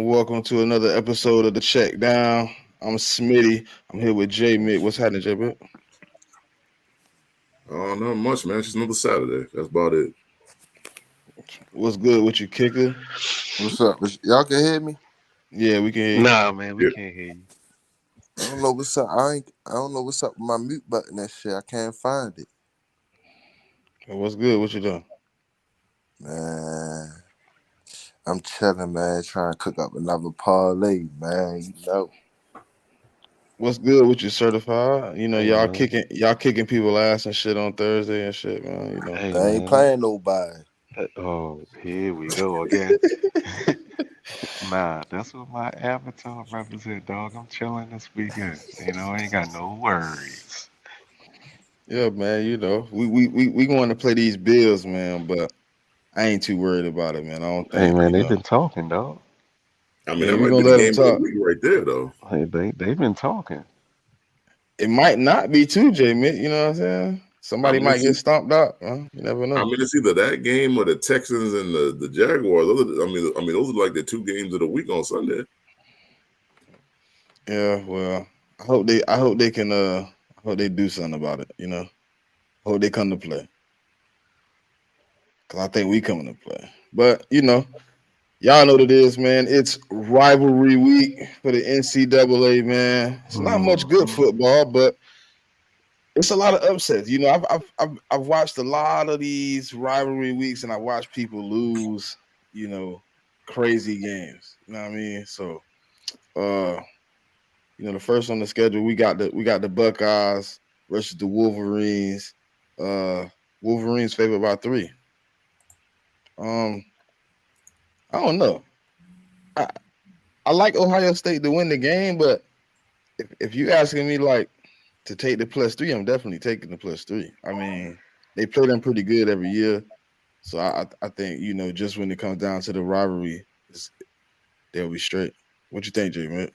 Welcome to another episode of the CheckDown. I'm Smitty. I'm here with Jmik. What's happening, Jmik? Not much, man. It's just another Saturday. That's about it. What's good with you, Kicka? What's up? Y'all can hear me? Yeah, we can hear you. Nah, man, we can't hear you. I don't know what's up. I don't know what's up with my mute button. That shit, I can't find it. What's good? What you doing? Man, I'm chilling, man. Trying to cook up another parlay, man. You know. What's good with you, certified? You know, Hey, y'all man. kicking people ass and shit on Thursday and shit, man. You know. Hey, I ain't man. playing nobody. Oh, here we go again. Nah, that's what my avatar represent, dog. I'm chilling this weekend. I ain't got no worries. Yeah, man. You know, we going to play these Bills, man. But I ain't too worried about it, man. I don't Hey, think man, you they've know. been talking, dog. I mean, Yeah, that we might be gonna the let them game of the talk. week right there, though. Hey, they've been talking. It might not be too, Jmik. You know what I'm saying? Somebody might get stomped out. Huh? You never know. I mean, it's either that game or the Texans and the Jaguars. Those are like the two games of the week on Sunday. Yeah, well, I hope they can I hope they do something about it, you know. I hope they come to play. Cause I think we coming to play. But you know, y'all know what it is, man. It's rivalry week for the NCAA, man. It's not much good football, but it's a lot of upsets. You know, I've watched a lot of these rivalry weeks and I watch people lose, you know, crazy games. You know what I mean? So the first on the schedule, we got the Buckeyes versus the Wolverines. Wolverines favored by 3. I don't know. I like Ohio State to win the game, but if you asking me like to take the +3, I'm definitely taking the +3. I mean, they play them pretty good every year, so I think just when it comes down to the rivalry, they'll be straight. What you think, Jmik?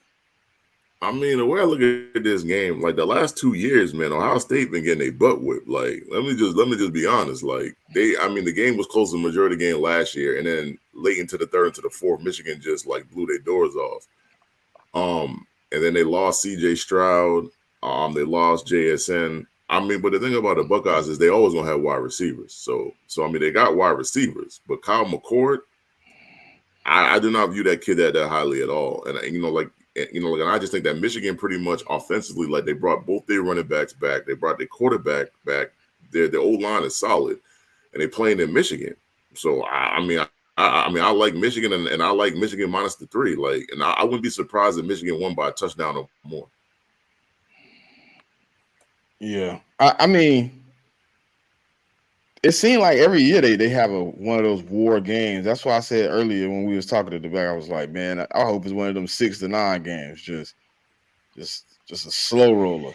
I mean, the way I look at this game, like the last 2 years, man, Ohio State been getting a butt whipped. Like, let me just be honest. Like, the game was close to the majority of the game last year, and then late into the third, into the fourth, Michigan just like blew their doors off. And then they lost C.J. Stroud. They lost JSN. I mean, but the thing about the Buckeyes is they always gonna have wide receivers. So I mean, they got wide receivers, but Kyle McCord, I do not view that kid that highly at all. And and I just think that Michigan pretty much offensively, like they brought both their running backs back, they brought their quarterback back. Their old line is solid, and they playing in Michigan. So I like Michigan, and I like Michigan minus the 3. Like, and I wouldn't be surprised if Michigan won by a touchdown or more. Yeah, I mean, it seemed like every year they have one of those war games. That's why I said earlier when we was talking to the back, I was like, man, I hope it's one of them 6 to 9 games, just a slow roller.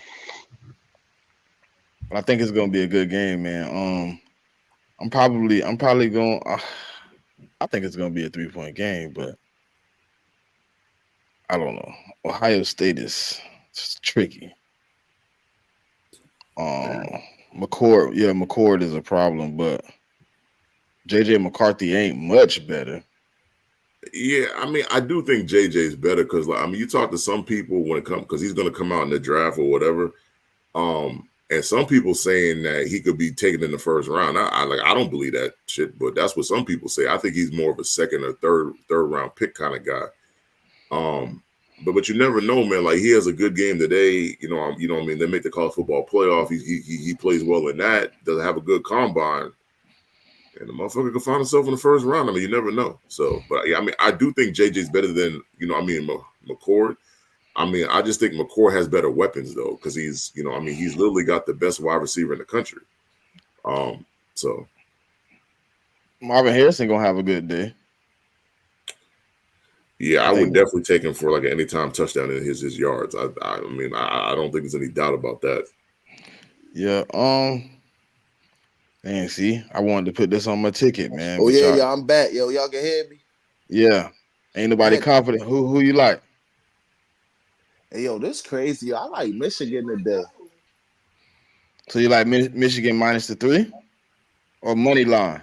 But I think it's gonna be a good game, man. I'm probably going. I think it's gonna be a 3-point game, but I don't know. Ohio State is tricky. McCord is a problem, but JJ McCarthy ain't much better. Yeah, I mean, I do think JJ is better because, you talk to some people when it comes, because he's going to come out in the draft or whatever. And some people saying that he could be taken in the first round. I don't believe that shit, but that's what some people say. I think he's more of a second or third round pick kind of guy. But you never know, man. Like he has a good game today. You know what I mean. They make the college football playoff. He plays well in that. Doesn't have a good combine, and the motherfucker could find himself in the first round. I mean, you never know. So, but yeah, I mean, I do think JJ's better than McCord. I mean, I just think McCord has better weapons though, because he's he's literally got the best wide receiver in the country. So Marvin Harrison gonna have a good day. Yeah, I would definitely take him for like an anytime touchdown in his yards. I mean, I don't think there's any doubt about that. Yeah. And see, I wanted to put this on my ticket, man. Oh yeah, y'all, I'm back. Yo, y'all can hear me? Yeah. Ain't nobody confident. Who you like? Hey, yo, this crazy. Yo, I like Michigan today. So you like Michigan minus the 3 or money line?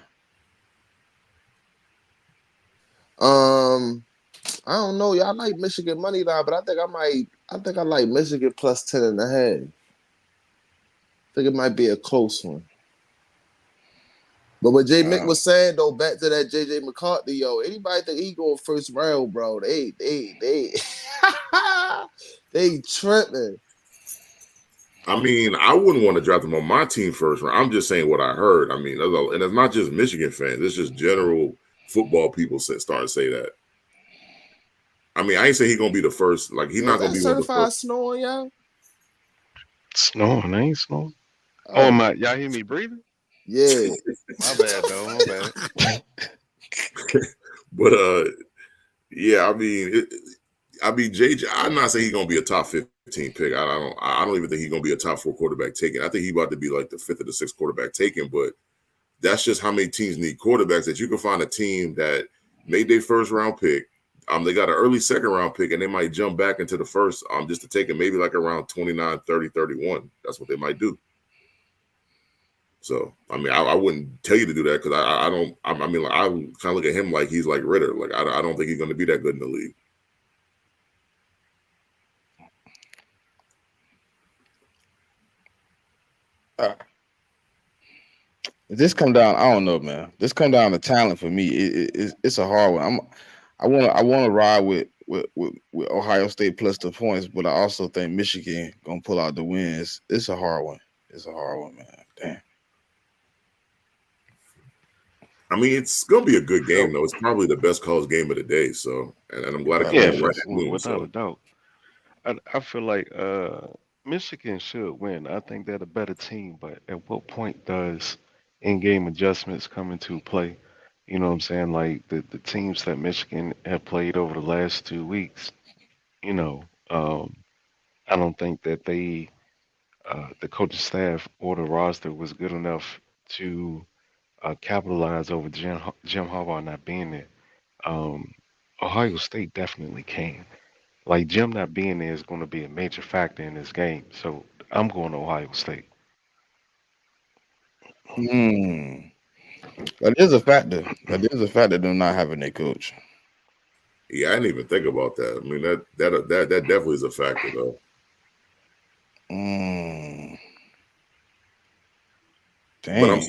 I don't know. Y'all like Michigan money line, but I think I like Michigan plus 10.5. I think it might be a close one. But what Jmik was saying though, back to that JJ McCarthy, yo, anybody think he going first round, bro? They they tripping. I mean, I wouldn't want to draft him on my team first round. I'm just saying what I heard. I mean, and it's not just Michigan fans; it's just general football people starting to say that. I mean, I ain't say he's gonna be the first. Like he's not gonna be certified one of the first. Snoring, y'all. Snoring, I ain't snoring. Oh my! Y'all hear me breathing? Yeah. My bad, though. My bad. But yeah, I mean, JJ. I'm not saying he's gonna be a top 15 pick. I don't even think he's gonna be a top 4 quarterback taken. I think he's about to be like the 5th or the 6th quarterback taken. But that's just how many teams need quarterbacks. That you can find a team that made their first round pick. They got an early 2nd round pick, and they might jump back into the first just to take it maybe like around 29, 30, 31. That's what they might do. So, I mean, I wouldn't tell you to do that because I don't. I mean, like, I kind of look at him like he's like Ritter. Like I don't think he's going to be that good in the league. This come down. I don't know, man. This come down to talent for me. It's a hard one. I want to ride with Ohio State plus the points, but I also think Michigan gonna pull out the wins. It's a hard one. It's a hard one, man. Damn. I mean, it's gonna be a good game though. It's probably the best college game of the day. So, and I'm glad it Yeah, came right at noon. without a doubt. I feel like Michigan should win. I think they're the better team, but at what point does in-game adjustments come into play? You know what I'm saying? Like the teams that Michigan have played over the last 2 weeks, you know, I don't think that the coaching staff or the roster was good enough to capitalize over Jim Harbaugh not being there. Um, Ohio State definitely can. Like Jim not being there is going to be a major factor in this game. So I'm going to Ohio State. That is a factor. That is a factor. Them not having their coach. Yeah, I didn't even think about that. I mean, that definitely is a factor though. Dang.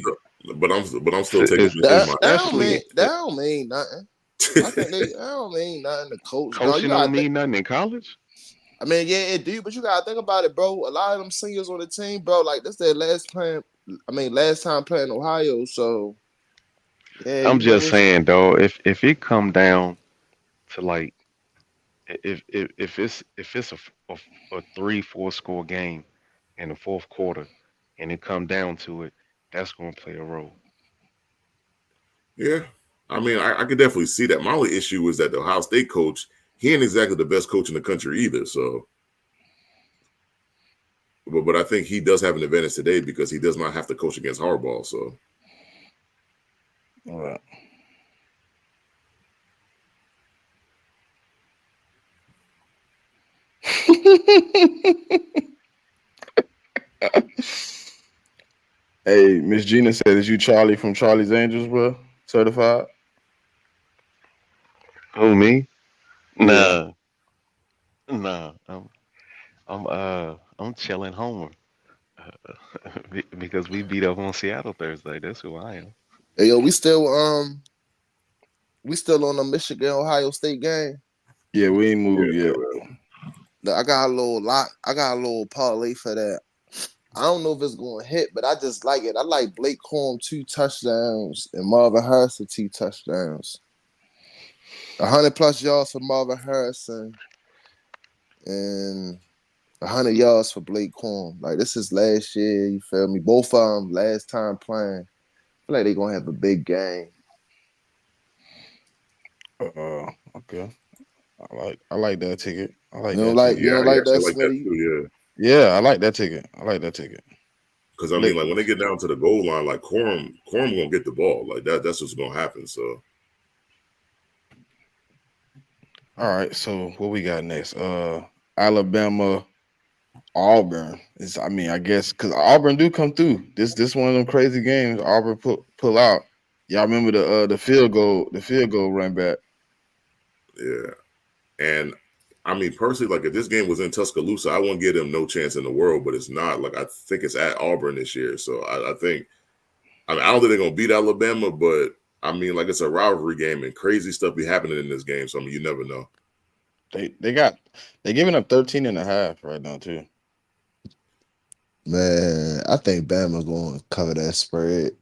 But I'm still taking that don't mean nothing. I think that don't mean nothing to coach. Coaching don't mean nothing in college. I mean, yeah, it do, but you gotta think about it, bro. A lot of them seniors on the team, bro, like this their last time playing Ohio. So yeah, I'm just saying though, if it come down to like if it's a 3-4 score game in the fourth quarter and it come down to it, that's going to play a role. Yeah, I mean, I could definitely see that. My only issue is that the Ohio State coach, he ain't exactly the best coach in the country either. So, but I think he does have an advantage today because he does not have to coach against Harbaugh. So, all right. Hey, Miss Gina said, "Is you Charlie from Charlie's Angels, bro? Certified?" Who me? Yeah. Nah. I'm chilling Homer because we beat up on Seattle Thursday. That's who I am. Hey, yo, we still on the Michigan Ohio State game. Yeah, we ain't moved Yeah, yet. Look, I got a little lot. I got a little parlay for that. I don't know if it's going to hit, but I just like it. I like Blake Corum 2 touchdowns and Marvin Harrison 2 touchdowns. 100+ yards for Marvin Harrison and 100 yards for Blake Corum. Like, this is last year, you feel me? Both of them last time playing. I feel like they're going to have a big game. Okay. I like that ticket. I like You don't that like ticket. you yeah, don't I like that, actually like that Smitty? too. Yeah, I like that ticket. I like that ticket. Because I mean, like when they get down to the goal line, like Corum gonna get the ball. Like that's what's gonna happen. So All right, so what we got next? Alabama, Auburn. I guess because Auburn do come through. This one of them crazy games. Auburn pull out. Y'all remember the field goal run back. yeah, and I mean personally, like if this game was in Tuscaloosa, I wouldn't give them no chance in the world. But it's not. Like I think it's at Auburn this year, so I think. I mean, I don't think they're gonna beat Alabama, but I mean, like it's a rivalry game and crazy stuff be happening in this game. So I mean, you never know. They giving up 13.5 right now too. Man, I think Bama going to cover that spread.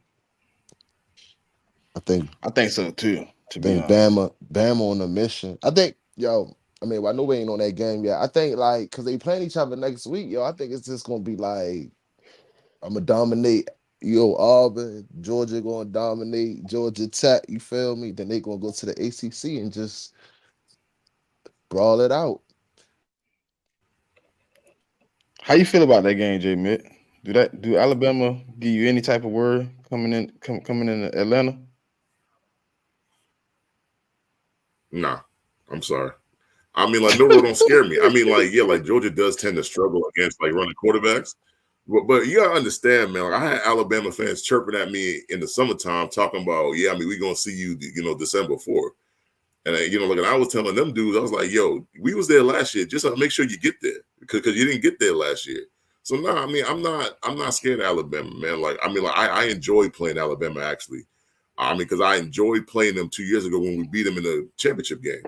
I think So too. To be think honest, Bama on a mission. I think, yo, I mean, I know we ain't on that game yet. I think like because they playing each other next week, yo. I think it's just gonna be like I'm gonna dominate. Yo, Auburn, Georgia gonna dominate Georgia Tech. You feel me? Then they gonna go to the ACC and just brawl it out. how you feel about that game, Jmik? Do Alabama give you any type of word coming in Atlanta? Nah, I'm sorry. I mean, like Millwall don't scare me. I mean, like yeah, like Georgia does tend to struggle against like running quarterbacks, but you gotta understand, man. Like, I had Alabama fans chirping at me in the summertime, talking about, yeah, I mean, we're gonna see you, December 4th. And and I was telling them dudes, I was like, yo, we was there last year. Just make sure you get there because you didn't get there last year. So no, I mean, I'm not scared of Alabama, man. Like, I mean, like I enjoy playing Alabama actually. I mean, because I enjoyed playing them 2 years ago when we beat them in the championship game.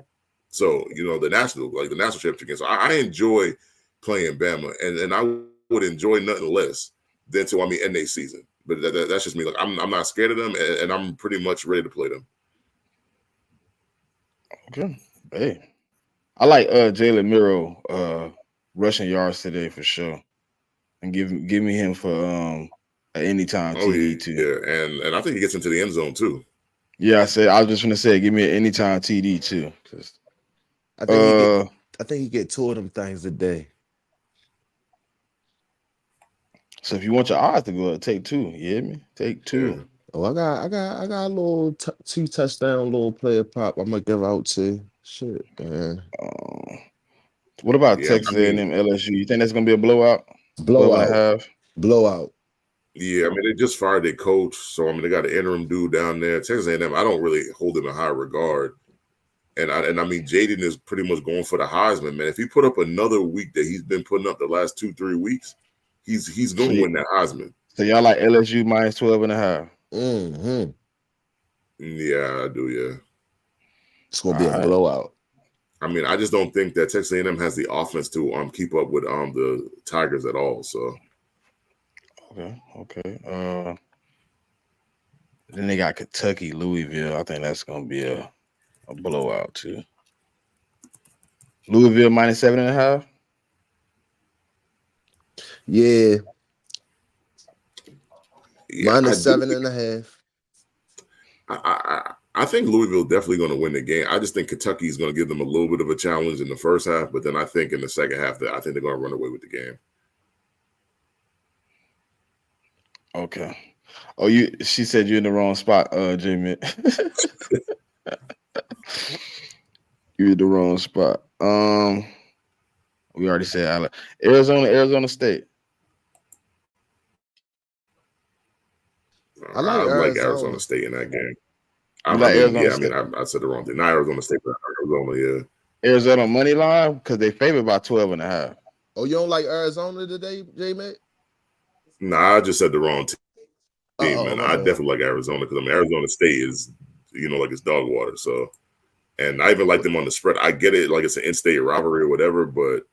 So the national championship game. So I enjoy playing Bama, and I would enjoy nothing less than to end their season. But that's just me. Like I'm not scared of them, and I'm pretty much ready to play them. Okay. Hey, I like Jalen Miro rushing yards today for sure, and give me him for an anytime Oh TD too. yeah, and I think he gets into the end zone too. Yeah, I was just gonna say give me an anytime TD too. I think he get. I think he get 2 of them things a day. So if you want your odds to go up, take 2. You hear me? Take 2. Yeah. Oh, I got a little 2 touchdown little player prop. I'm gonna give out to shit, man. What about Yeah, Texas A&M LSU? You think that's gonna be a blowout? 12 and a Blowout, half. blowout. yeah. I mean, they just fired their coach, so I mean, they got an interim dude down there. Texas A&M, I don't really hold them in high regard, and I mean, Jaden is pretty much going for the Heisman, man. If he put up another week that he's been putting up the last 2-3 weeks, he's going to win that Heisman. So y'all like LSU minus 12 and a half. Mm-hmm. Yeah, I do. Yeah. It's gonna be a blowout. I mean, I just don't think that Texas A&M has the offense to keep up with the Tigers at all. So okay. Then they got Kentucky, Louisville. I think that's gonna be a blowout too. Louisville minus 7.5. Yeah, minus I 7.5. I think Louisville definitely going to win the game. I just think Kentucky is going to give them a little bit of a challenge in the first half, but then I think in the second half that I think they're going to run away with the game. Okay. Oh, she said you're in the wrong spot, Jmik. You're in the wrong spot. We already said Arizona State. I like like Arizona. Arizona State in that game. You like Arizona State? I said the wrong thing. Not Arizona State, but Arizona, yeah. Arizona money line because they favored by 12 and a half. Oh, you don't like Arizona today, Jmik? Nah, I just said the wrong team, man. My I bad. definitely like Arizona because Arizona State is, like it's dog water. So, And I even like them on the spread. I get it, like it's an in-state rivalry or whatever, but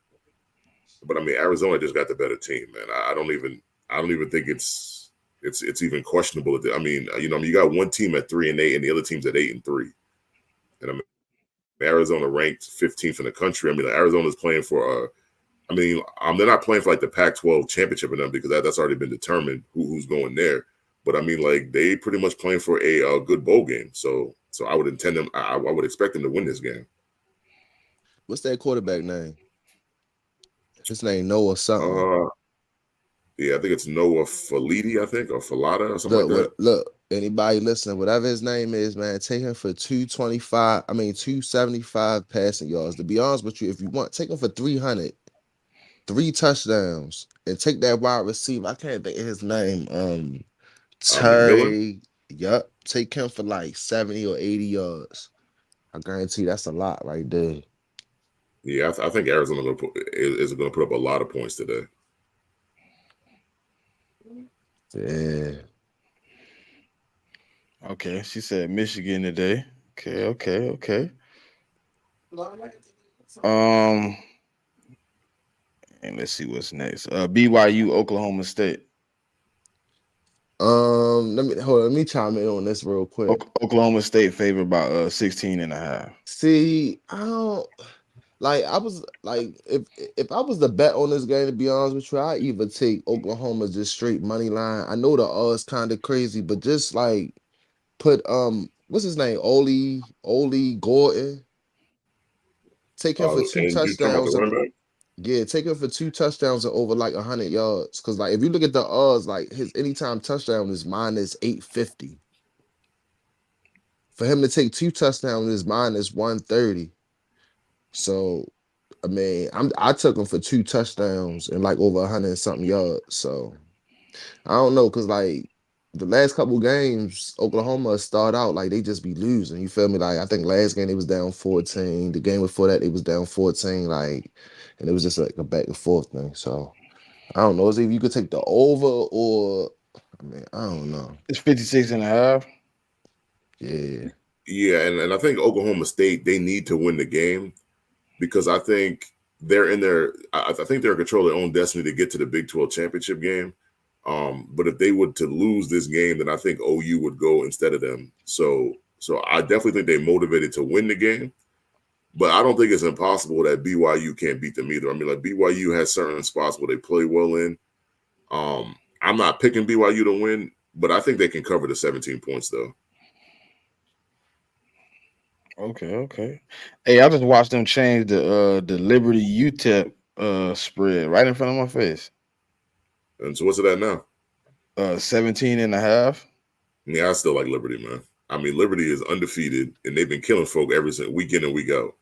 I mean, Arizona just got the better team, man. I don't even think it's even questionable. I mean, you got one team at 3-8, and the other team's at 8-3, and I mean, Arizona ranked 15th in the country. I mean, Arizona's playing for they're not playing for like the Pac-12 championship or nothing because that's already been determined who's going there. But I mean, like they pretty much playing for a good bowl game. So I would I would expect them to win this game. What's that quarterback name? His name Noah something. Yeah, I think it's Noah Faliti, I think, or Falata or something like that. Look, anybody listening, whatever his name is, man, take him for 275 passing yards. To be honest with you, if you want, take him for 300, 3 touchdowns, and take that wide receiver. I can't think of his name. McMillan? Terry. Yup. Take him for like 70 or 80 yards. I guarantee that's a lot right there. Yeah, I think Arizona is going to put up a lot of points today. Yeah. Okay, she said Michigan today. Okay. And let's see what's next. BYU, Oklahoma State. Let me chime in on this real quick. Oklahoma State favored by 16.5. See, I don't like. I was like, if I was to bet on this game, to be honest with you, I either take Oklahoma just straight money line. I know the odds kind of crazy, but just like put what's his name, Oli Gordon. Take him for 2 And you talking about the touchdowns and running back? yeah, take him for 2 touchdowns and over like 100 yards. Cause like if you look at the odds, like his anytime touchdown is minus 850. For him to take 2 touchdowns is minus 130. So I mean, I took him for 2 touchdowns and like over 100 and something yards. So I don't know, cause like the last couple games, Oklahoma start out like they just be losing. You feel me? Like I think last game they was down 14. The game before that they was down 14. Like, and it was just like a back and forth thing. So I don't know. It's either you could take the over or I mean, I don't know. It's 56.5. Yeah. Yeah, and I think Oklahoma State, they need to win the game because I think they're in their I think they're in control of their own destiny to get to the Big 12 championship game. But if they were to lose this game, then I think OU would go instead of them. So I definitely think they're motivated to win the game. But I don't think it's impossible that BYU can't beat them either. I mean, like BYU has certain spots where they play well in. I'm not picking BYU to win, but I think they can cover the 17 points though. Okay. Hey, I just watched them change the Liberty UTEP spread right in front of my face. And so what's it at now? 17.5. Yeah, I still like Liberty, man. I mean, Liberty is undefeated, and they've been killing folk every single week in and week out.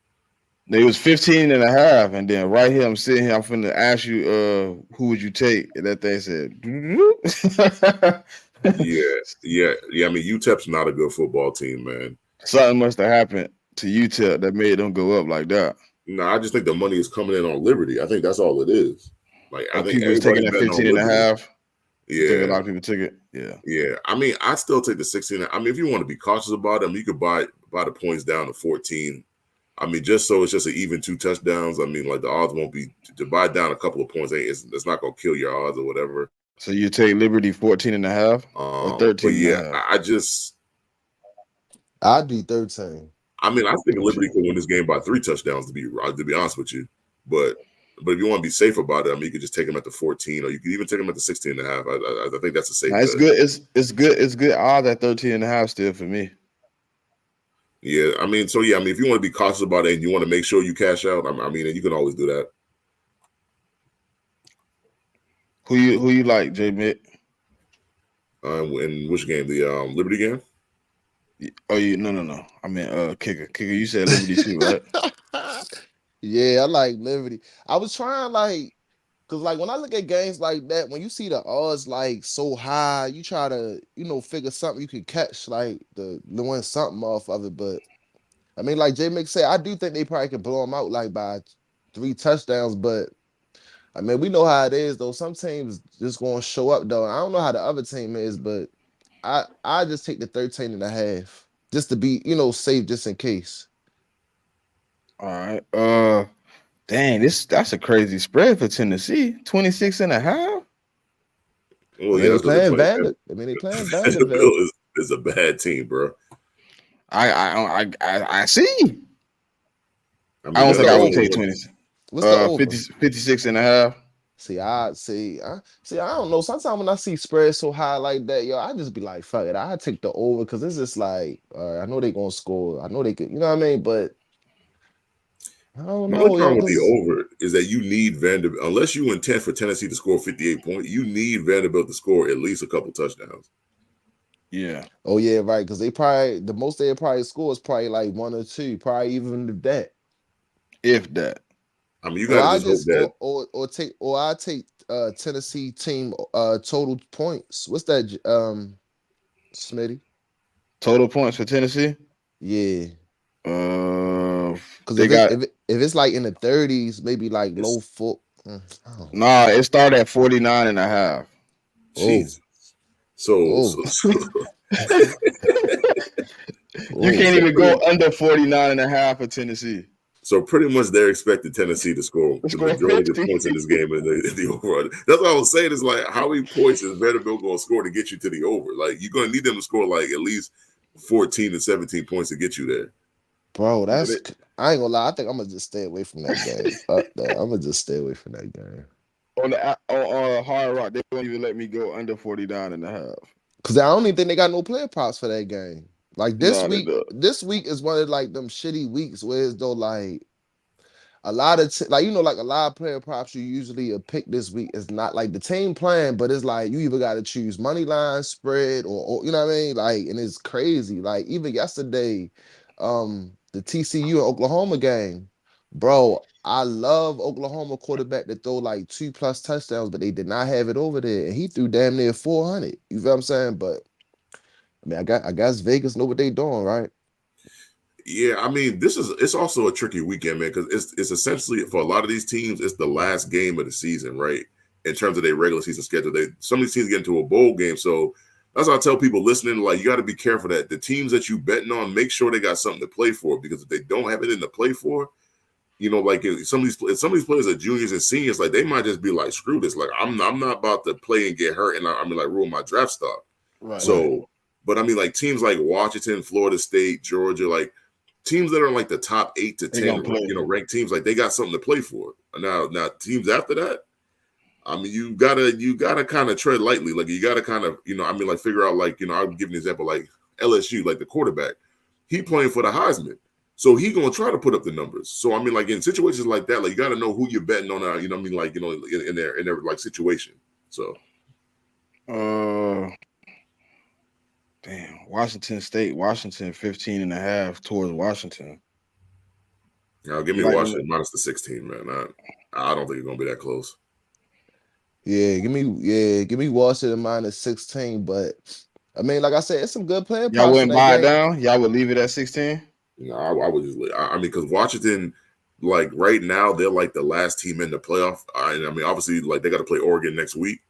It was 15.5, and then right here, I'm sitting here, I'm finna ask you, who would you take? And that thing said, yeah. I mean, UTEP's not a good football team, man. Something must have happened to UTEP that made them go up like that. No, I just think the money is coming in on Liberty. I think that's all it is. Like, I think people was taking that 15.5. Yeah, I think a lot of people took it. Yeah. I mean, I still take the 16. I mean, if you want to be cautious about them, you could buy the points down to 14. I mean, just so it's just an even 2 touchdowns. I mean, like the odds won't be to buy down a couple of points. It's not gonna kill your odds or whatever. So you take Liberty 14.5 or 13.5? But yeah, I'd do 13. I mean, I think Liberty could win this game by 3 touchdowns. To be honest with you, but if you want to be safe about it, I mean, you could just take them at the 14, or you could even take them at the 16.5. I think that's a safe. It's good. It's good odds at 13.5 still for me. Yeah, I mean, so yeah, I mean, if you want to be cautious about it and you want to make sure you cash out, I mean, you can always do that. Who you like, Jmik? In which game? The Liberty game? Oh, no. I mean, Kicka. Kicka, you said Liberty too, right? Yeah, I like Liberty. I was trying cause like when I look at games like that, when you see the odds like so high, you try to figure something you could catch like the win something off of it. But I mean, like Jmik said, I do think they probably could blow them out like by 3 touchdowns. But I mean, we know how it is though. Some teams just gonna show up though. I don't know how the other team is, but I just take the 13.5 just to be safe just in case. All right. Dang, that's a crazy spread for Tennessee. 26.5. I Well, mean, yeah, they that's because playing they're Vander. playing. I mean, they playing Vanderbilt. Vanderbilt is a bad team, bro. I see. I I mean, don't What's they're the think I they're would over? take still 20. What's the over? 50, 56.5. See. I don't know. Sometimes when I see spreads so high like that, yo, I just be like, fuck it. I take the over because it's just like, I know they gonna score. I know they could. You know what I mean? But I don't my only know, yo, problem with the because over is that you need Vanderbilt unless you intend for Tennessee to score 58 points. You need Vanderbilt to score at least a couple touchdowns. Yeah. oh yeah, right. Because they probably the most they probably score is probably like one or two, probably even that. If that. I mean, you got Or to I just hope just that or I take Tennessee team total points. What's that Smitty? Total points for Tennessee. Yeah. Because They got if it's like in the 30s, maybe like low it's foot. Oh, nah. It started at 49.5. oh, Jesus. So, oh, so, so You oh. can't so even pretty go under 49.5 for Tennessee. So pretty much they're expecting Tennessee to score the Score majority of the 50. points in this game in the over. That's what I was saying. Is like how many points is Vanderbilt going to score to get you to the over? Like you're going to need them to score like at least 14 to 17 points to get you there. Bro, Yeah, I ain't gonna lie. I think I'm gonna just stay away from that game. I'm gonna just stay away from that game. on Hard Rock, they won't even let me go under 49.5. Cause I don't even think they got no player props for that game. Like No, they don't. this week is one of like them shitty weeks where it's though like a lot of like like a lot of player props you usually pick this week is not like the team plan, but it's like you either got to choose money line, spread, or you know what I mean. Like, and it's crazy. Like even yesterday, the TCU and Oklahoma game, bro. I love Oklahoma quarterback that throw like 2+ touchdowns, but they did not have it over there, and he threw damn near 400. You feel what I'm saying? But I mean, I guess Vegas know what they doing, right? Yeah, I mean, it's also a tricky weekend, man, because it's essentially for a lot of these teams, it's the last game of the season, right? In terms of their regular season schedule, some of these teams get into a bowl game, so that's why I tell people listening, like you got to be careful that the teams that you betting on, make sure they got something to play for, because if they don't have anything to play for, like if some of these players are juniors and seniors, like they might just be like, screw this, like I'm not about to play and get hurt, and I mean like ruin my draft stock. Right. Right. So, but I mean like teams like Washington, Florida State, Georgia, like teams that are like the top 8 to They 10, gonna play. ranked teams, like they got something to play for. Now teams after that, I mean, you gotta kind of tread lightly. Like you gotta kind of, I mean, like figure out like, I'll give an example, like LSU, like the quarterback, he playing for the Heisman. So he gonna try to put up the numbers. So I mean, like in situations like that, like you gotta know who you're betting on. You know what I mean? Like in their like situation. So Uh, damn. Washington 15.5 towards Washington. now give You me like them? Washington minus the 16, man. I don't think it's gonna be that close. Give me Washington minus 16. But I mean, like I said, it's some good player Y'all props in wouldn't that buy it game. down. Y'all would leave it at 16. No, I would just. I mean, because Washington, like right now, they're like the last team in the playoff. And I mean, obviously, like they got to play Oregon next week,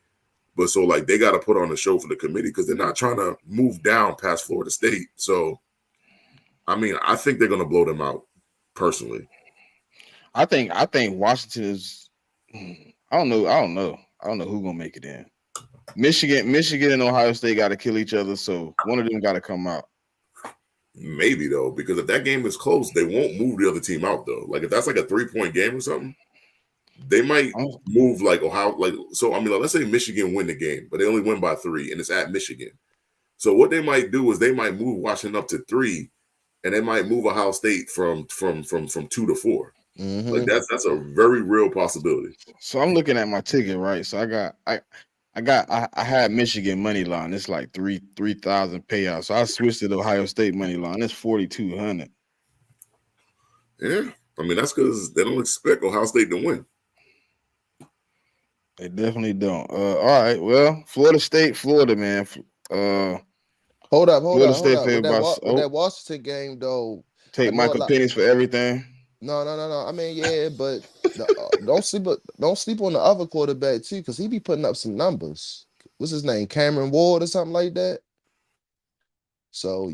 but so like they got to put on a show for the committee because they're not trying to move down past Florida State. So, I mean, I think they're gonna blow them out. Personally, I think Washington is. I don't know. I don't know who's gonna make it in. Michigan and Ohio State got to kill each other, so one of them got to come out. maybe though, because if that game is close, they won't move the other team out though. Like if that's like a 3-point game or something, they might move like Ohio. Like so, I mean, like, let's say Michigan win the game, but they only win by 3, and it's at Michigan. So what they might do is they might move Washington up to 3, and they might move Ohio State from 2 to 4. Like Mm-hmm. that's a very real possibility. So I'm looking at my ticket, right? So I had Michigan money line. It's like 3,000 payout. So I switched to the Ohio State money line. It's 4,200. Yeah, I mean that's because they don't expect Ohio State to win. They definitely don't. All right. Well, Florida State, Florida, man. Hold Florida up. State With favored by. that Washington game though, I Take know a Michael lot. Penix for everything. No. I mean, yeah, but don't sleep on the other quarterback too, because he be putting up some numbers. What's his name? Cameron Ward or something like that. So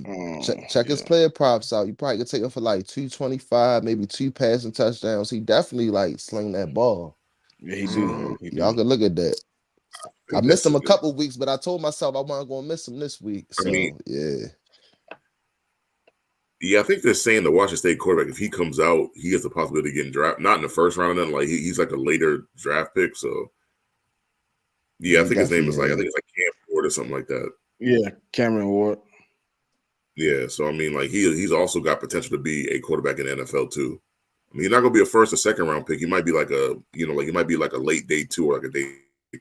check his Yeah. player props out. You probably could take him for like 225, maybe 2 passing touchdowns. He definitely like sling that ball. Yeah, he do. So He y'all do. can look at that. I I think missed that's him it. a couple weeks, but I told myself I wasn't gonna miss him this week. I mean, So yeah. yeah, I think they're saying the Washington State quarterback, if he comes out, he has the possibility of getting drafted. Not in the first round, then like he's like a later draft pick. So yeah, I He think his name is like I definitely think it's like Cam Ford or something like that. Yeah, Cameron Ward. Yeah, so I mean, like he's also got potential to be a quarterback in the NFL too. I mean, he's not gonna be a first or second round pick. He might be like like he might be like a late day 2 or like a day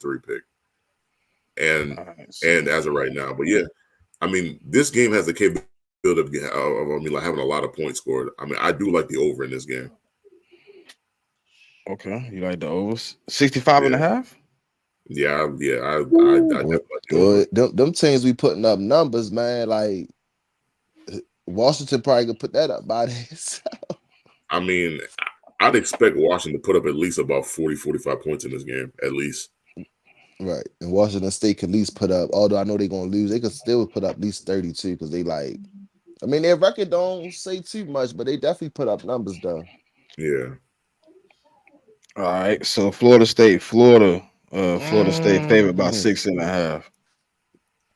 3 pick. And Right, so, and as of right now, but yeah, I mean, this game has the capability of like having a lot of points scored. I mean, I do like the over in this game. okay, you like the overs? 65 and a Yeah. half? Yeah, I definitely Boy, like the over. them teams we putting up numbers, man. Like Washington probably could put that up by themselves. I mean, I'd expect Washington to put up at least about 40, 45 points in this game, at least. Right. And Washington State could at least put up, although I know they're gonna lose, they could still put up at least 32 because they like I mean their record don't say too much, but they definitely put up numbers though. Yeah. All right, so Florida State favored by 6.5.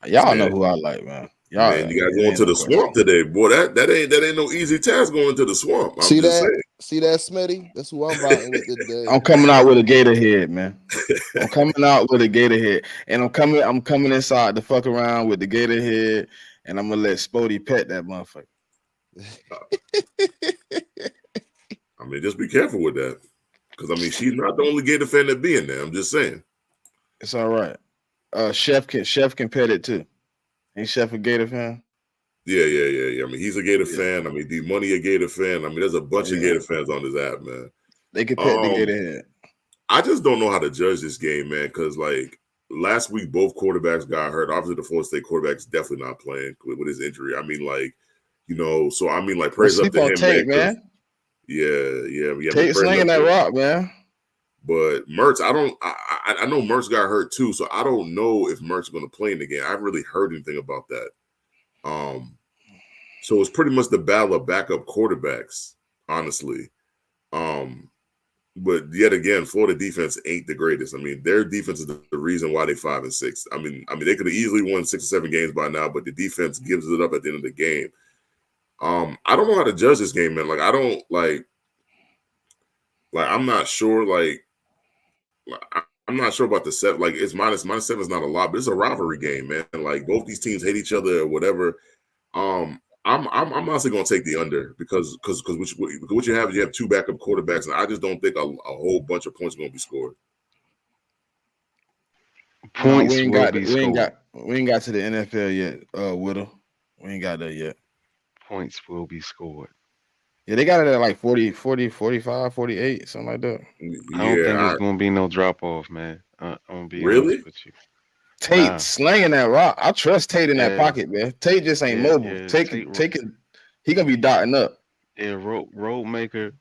Y'all know Man, who I like, man. man, Y'all, you gotta it go ain't into no the question. swamp today. Boy, that ain't no easy task going to the swamp. I'm See just that? saying. See that, Smitty? That's who I'm rocking with today. I'm coming out with a gator head, man. I'm coming out with a gator head, and I'm coming inside to fuck around with the gator head, and I'm gonna let Spody pet that motherfucker. I mean, just be careful with that. Because I mean, she's not the only Gator fan that be in there. I'm just saying. It's all right. Chef can pet it too. Ain't Chef a gator fan? Yeah. I mean, he's a Gator Yeah. fan. I mean, D Money a Gator fan. I mean, there's a bunch of Yeah. Gator fans on this app, man. They can pet the gator head. I just don't know how to judge this game, man, because like last week both quarterbacks got hurt. Obviously, the Florida State quarterback's definitely not playing with his injury. I mean, like, so I mean, like, Don't praise up sleep to on him, Tate, man. man. Yeah. I mean, Tate praise slinging up that to him. rock, man. But Mertz, I know Mertz got hurt too, so I don't know if Mertz is going to play in the game. I haven't really heard anything about that. So it's pretty much the battle of backup quarterbacks, honestly. But yet again, Florida defense ain't the greatest. I mean, their defense is the reason why they're 5-6. I mean, they could have easily won 6 or 7 games by now, but the defense gives it up at the end of the game. I don't know how to judge this game, man. Like, I don't I'm not sure. I'm not sure about the set. Like, it's minus 7 is not a lot, but it's a rivalry game, man. Like, both these teams hate each other or whatever. I'm honestly going to take the under because what you have is you have 2 backup quarterbacks, and I just don't think a whole bunch of points are going to be scored. No, Points will be scored. we ain't got to the NFL yet, Whittle. We ain't got there yet. Points will be scored. Yeah, they got it at like 40, 45, 48, something like that. I don't think Yeah, it's gonna be no drop off, man. I'm gonna be really? honest with you. Tate Nah. slanging that rock. I trust Tate in that Yeah. pocket, man. Tate just ain't mobile. Tate, He gonna be dotting up. road maker.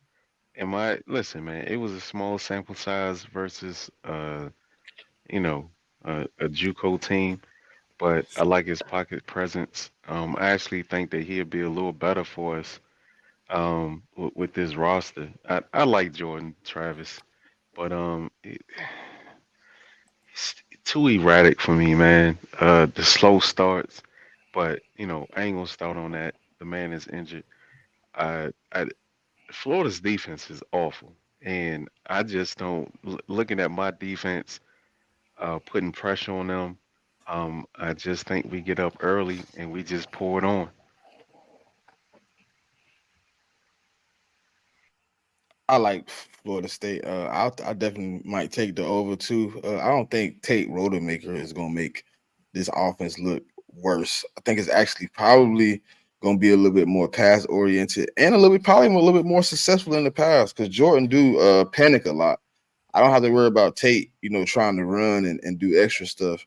Listen, man? It was a small sample size versus you know, a JUCO team, but I like his pocket presence. I actually think that he'll be a little better for us with this roster. I like Jordan Travis, but it's too erratic for me, man. The slow starts, but I ain't gonna start on that. The man is injured. I Florida's defense is awful, and I just don't. Looking at my defense, putting pressure on them, I just think we get up early and we just pour it on. I like Florida State. I definitely might take the over too. I don't think Tate Rodemaker is gonna make this offense look worse. I think it's actually probably gonna be a little bit more pass oriented and probably a little bit more successful in the pass because Jordan do panic a lot. I don't have to worry about Tate, trying to run and do extra stuff.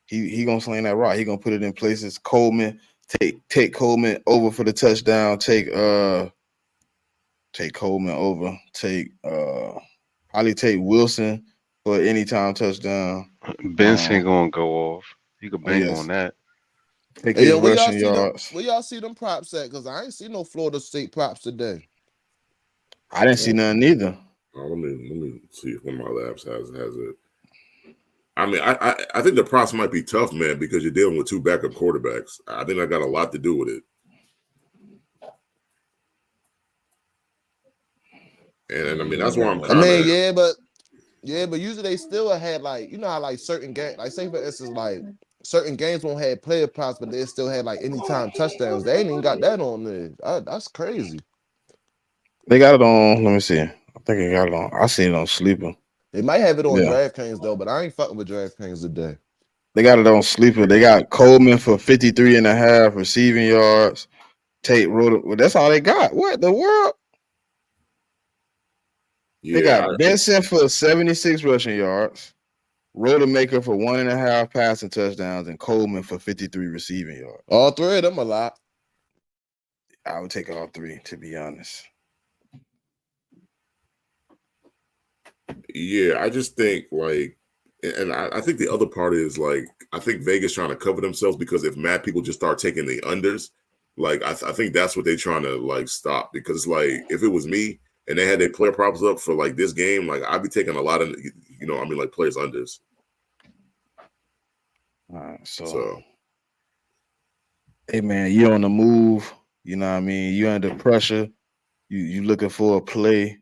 He gonna sling that rock. He gonna put it in places. Coleman, take Coleman over for the touchdown. Take Coleman over. Probably take Wilson for an anytime touchdown. Benson gonna go off. You could bank on Yes. that. Take Hey, his yo, rushing yards. where y'all see them props at? Because I ain't see no Florida State props today. I didn't see none either. Let me see if one of my labs has it. I mean, I think the props might be tough, man, because you're dealing with two backup quarterbacks. I think I got a lot to do with it. And I mean, that's why I'm kind of. I mean, yeah, but usually they still had like, you know how like certain games, like say for instance, like certain games won't have player props, but they still had like anytime touchdowns. They ain't even got that on there. That's crazy. They got it on. Let me see. I think they got it on. I seen it on Sleeper. They might have it on Yeah. DraftKings though, but I ain't fucking with DraftKings today. They got it on Sleeper. They got Coleman for 53.5 receiving yards. Tate wrote. Well, that's all they got. What the world? Yeah, They got Benson for 76 rushing yards, Rodemaker for 1.5 passing touchdowns, and Coleman for 53 receiving yards. All three of them a lot. I would take all three, to be honest. Yeah, I just think like, and I think the other part is like, I think Vegas trying to cover themselves because if mad people just start taking the unders, like I think that's what they're trying to like stop. Because like if it was me and they had their player props up for like this game, like I'd be taking a lot of, like players unders. All right, so hey man, you on the move. You know what I mean? You under pressure. You looking for a play.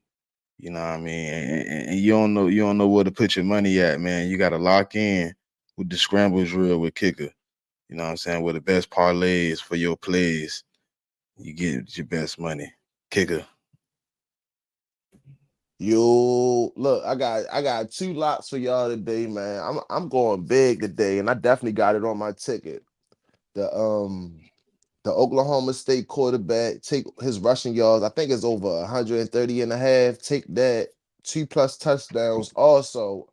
You know what I mean? And you don't know where to put your money at, man. You got to lock in with the scramble drill with Kicka. You know what I'm saying? With the best parlays for your plays, you get your best money. Kicka. Yo, look, I got 2 lots for y'all today, man. I'm going big today, and I definitely got it on my ticket. The Oklahoma State quarterback, take his rushing yards. I think it's over 130.5. Take that 2+ touchdowns. Also,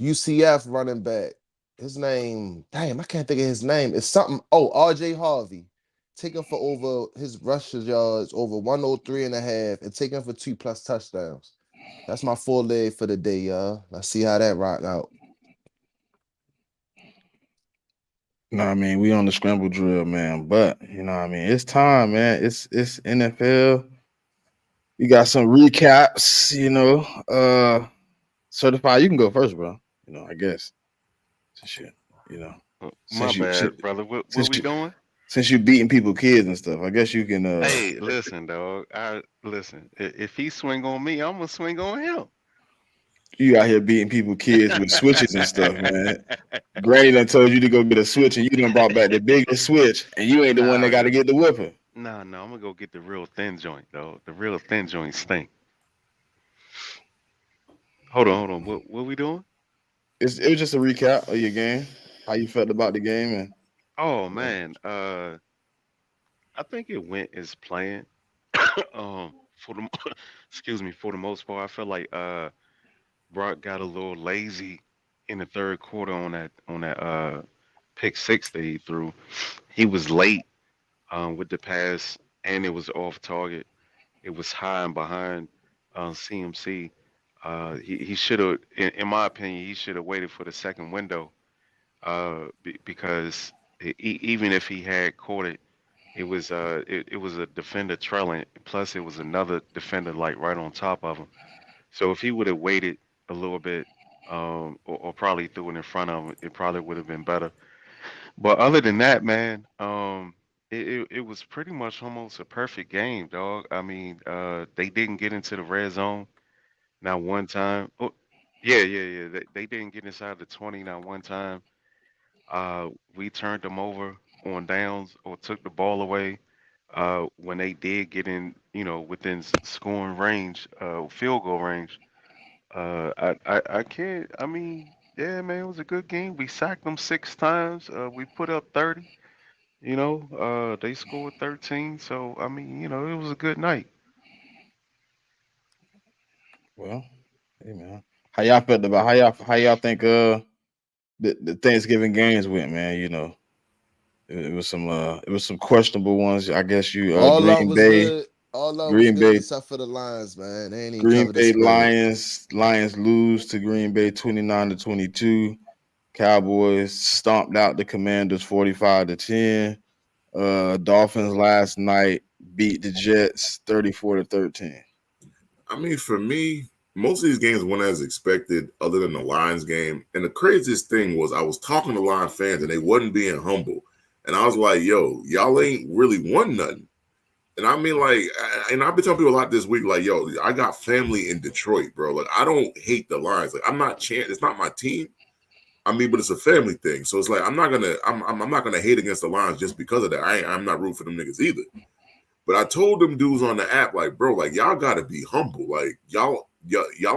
UCF running back. His name, damn, I can't think of his name. It's something. Oh, RJ Harvey. Take him for over his rushing yards over 103.5 and take him for 2+ touchdowns. That's my full leg for the day, y'all. Let's see how that rock out. No, I mean, we on the scramble drill, man. But you know what I mean? It's time, man. It's NFL. You got some recaps, certified. You can go first, bro. I guess. Since My bad, brother. What we doing? Since you beating people kids and stuff, I guess you can Hey, listen, dog. Listen. If he swing on me, I'm gonna swing on him. You out here beating people kids with switches and stuff, man. Granny done told you to go get a switch and you done brought back the biggest switch and you ain't the one that got to get the whipping. Nah, I'm gonna go get the real thin joint, though. The real thin joint stink. Hold on. What we doing? It was just a recap of your game, how you felt about the game, and Oh man, I think it went as planned. For the excuse me, for the most part, I felt like Brock got a little lazy in the third quarter on that pick six that he threw. He was late with the pass, and it was off target. It was high and behind CMC. He should have, in my opinion, he should have waited for the second window because even if he had caught it, it was a defender trailing. Plus, it was another defender like right on top of him. So if he would have waited a little bit, or probably threw it in front of him, it probably would have been better. But other than that, man, it was pretty much almost a perfect game, dog. I mean, they didn't get into the red zone not one time. Oh, yeah. They didn't get inside the 20 not one time. We turned them over on downs or took the ball away. When they did get in, within scoring range, field goal range. I can't. I mean, yeah, man, it was a good game. We sacked them 6 times. We put up 30. They scored 13. So I mean, it was a good night. well, hey man, how y'all felt about how y'all think the Thanksgiving games went, man? It was some questionable ones. I guess you All of them Green was Bay, good. All of them was Green good Bay, except for the Lions, man. They ain't even Green cover the Bay spread. Lions lose to Green Bay 29-22. Cowboys stomped out the Commanders 45-10. Dolphins last night beat the Jets 34-13. I mean, for me, most of these games went as expected, other than the Lions game. And the craziest thing was I was talking to Lions fans and they wasn't being humble. And I was like, yo, y'all ain't really won nothing. And I mean, like, and I've been telling people a lot this week, like, yo, I got family in Detroit, bro. Like, I don't hate the Lions. Like, I'm not it's not my team. I mean, but it's a family thing. So it's like I'm not gonna hate against the Lions just because of that. I'm not rooting for them niggas either. But I told them dudes on the app, like, bro, like y'all gotta be humble. Like y'all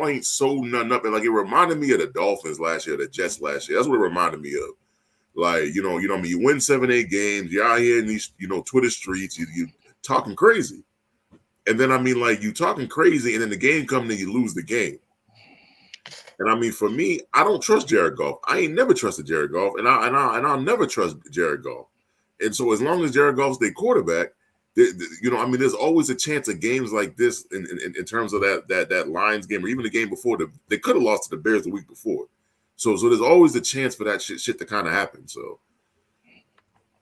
ain't so nothing up. And like it reminded me of the Dolphins last year, the Jets last year. That's what it reminded me of. Like, I mean, you win 7-8 games, you're out here in these, Twitter streets, you talking crazy. And then I mean, like, you talking crazy, and then the game comes and you lose the game. And I mean, for me, I don't trust Jared Goff. I ain't never trusted Jared Goff, and I'll never trust Jared Goff. And so, as long as Jared Goff's their quarterback, I mean, there's always a chance of games like this in terms of that Lions game, or even the game before. They could have lost to the Bears the week before. So there's always a chance for that shit to kind of happen. So,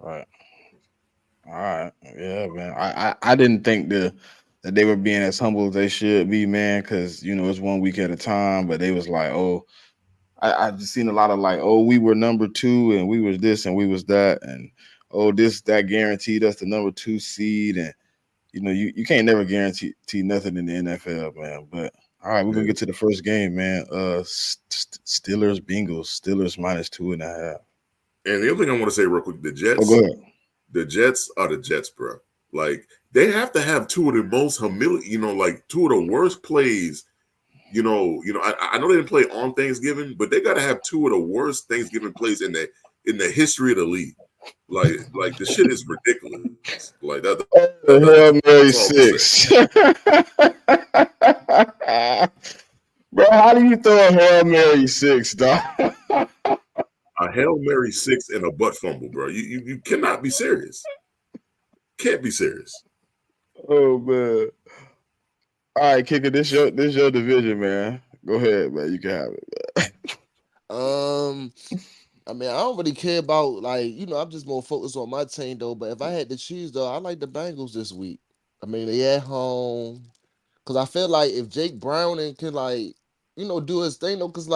All right, yeah, man. I didn't think that they were being as humble as they should be, man, because it's 1 week at a time. But they was like, oh, I just seen a lot of like, oh, we were number 2 and we was this and we was that, and oh, that guaranteed us the number 2 seed, and you can't never guarantee nothing in the NFL, man. But all right, we're gonna get to the first game, man. Steelers Bengals. Steelers -2.5. And the other thing I want to say real quick, the Jets. Oh, go ahead. The Jets are the Jets, bro. Like, they have to have two of the most like two of the worst plays. I know they didn't play on Thanksgiving, but they got to have two of the worst Thanksgiving plays in the history of the league. Like the shit is ridiculous. Like Hail Mary that's all I'm 6. Bro, how do you throw a Hail Mary 6, dog? A Hail Mary 6 and a butt fumble, bro. You cannot be serious. Can't be serious. Oh man. All right, Kicka, this your division, man. Go ahead, man. You can have it, man. I mean, I don't really care about I'm just more focused on my team though. But if I had to choose though, I like the Bengals this week. I mean, they at home because I feel like if Jake Browning can do his thing though, because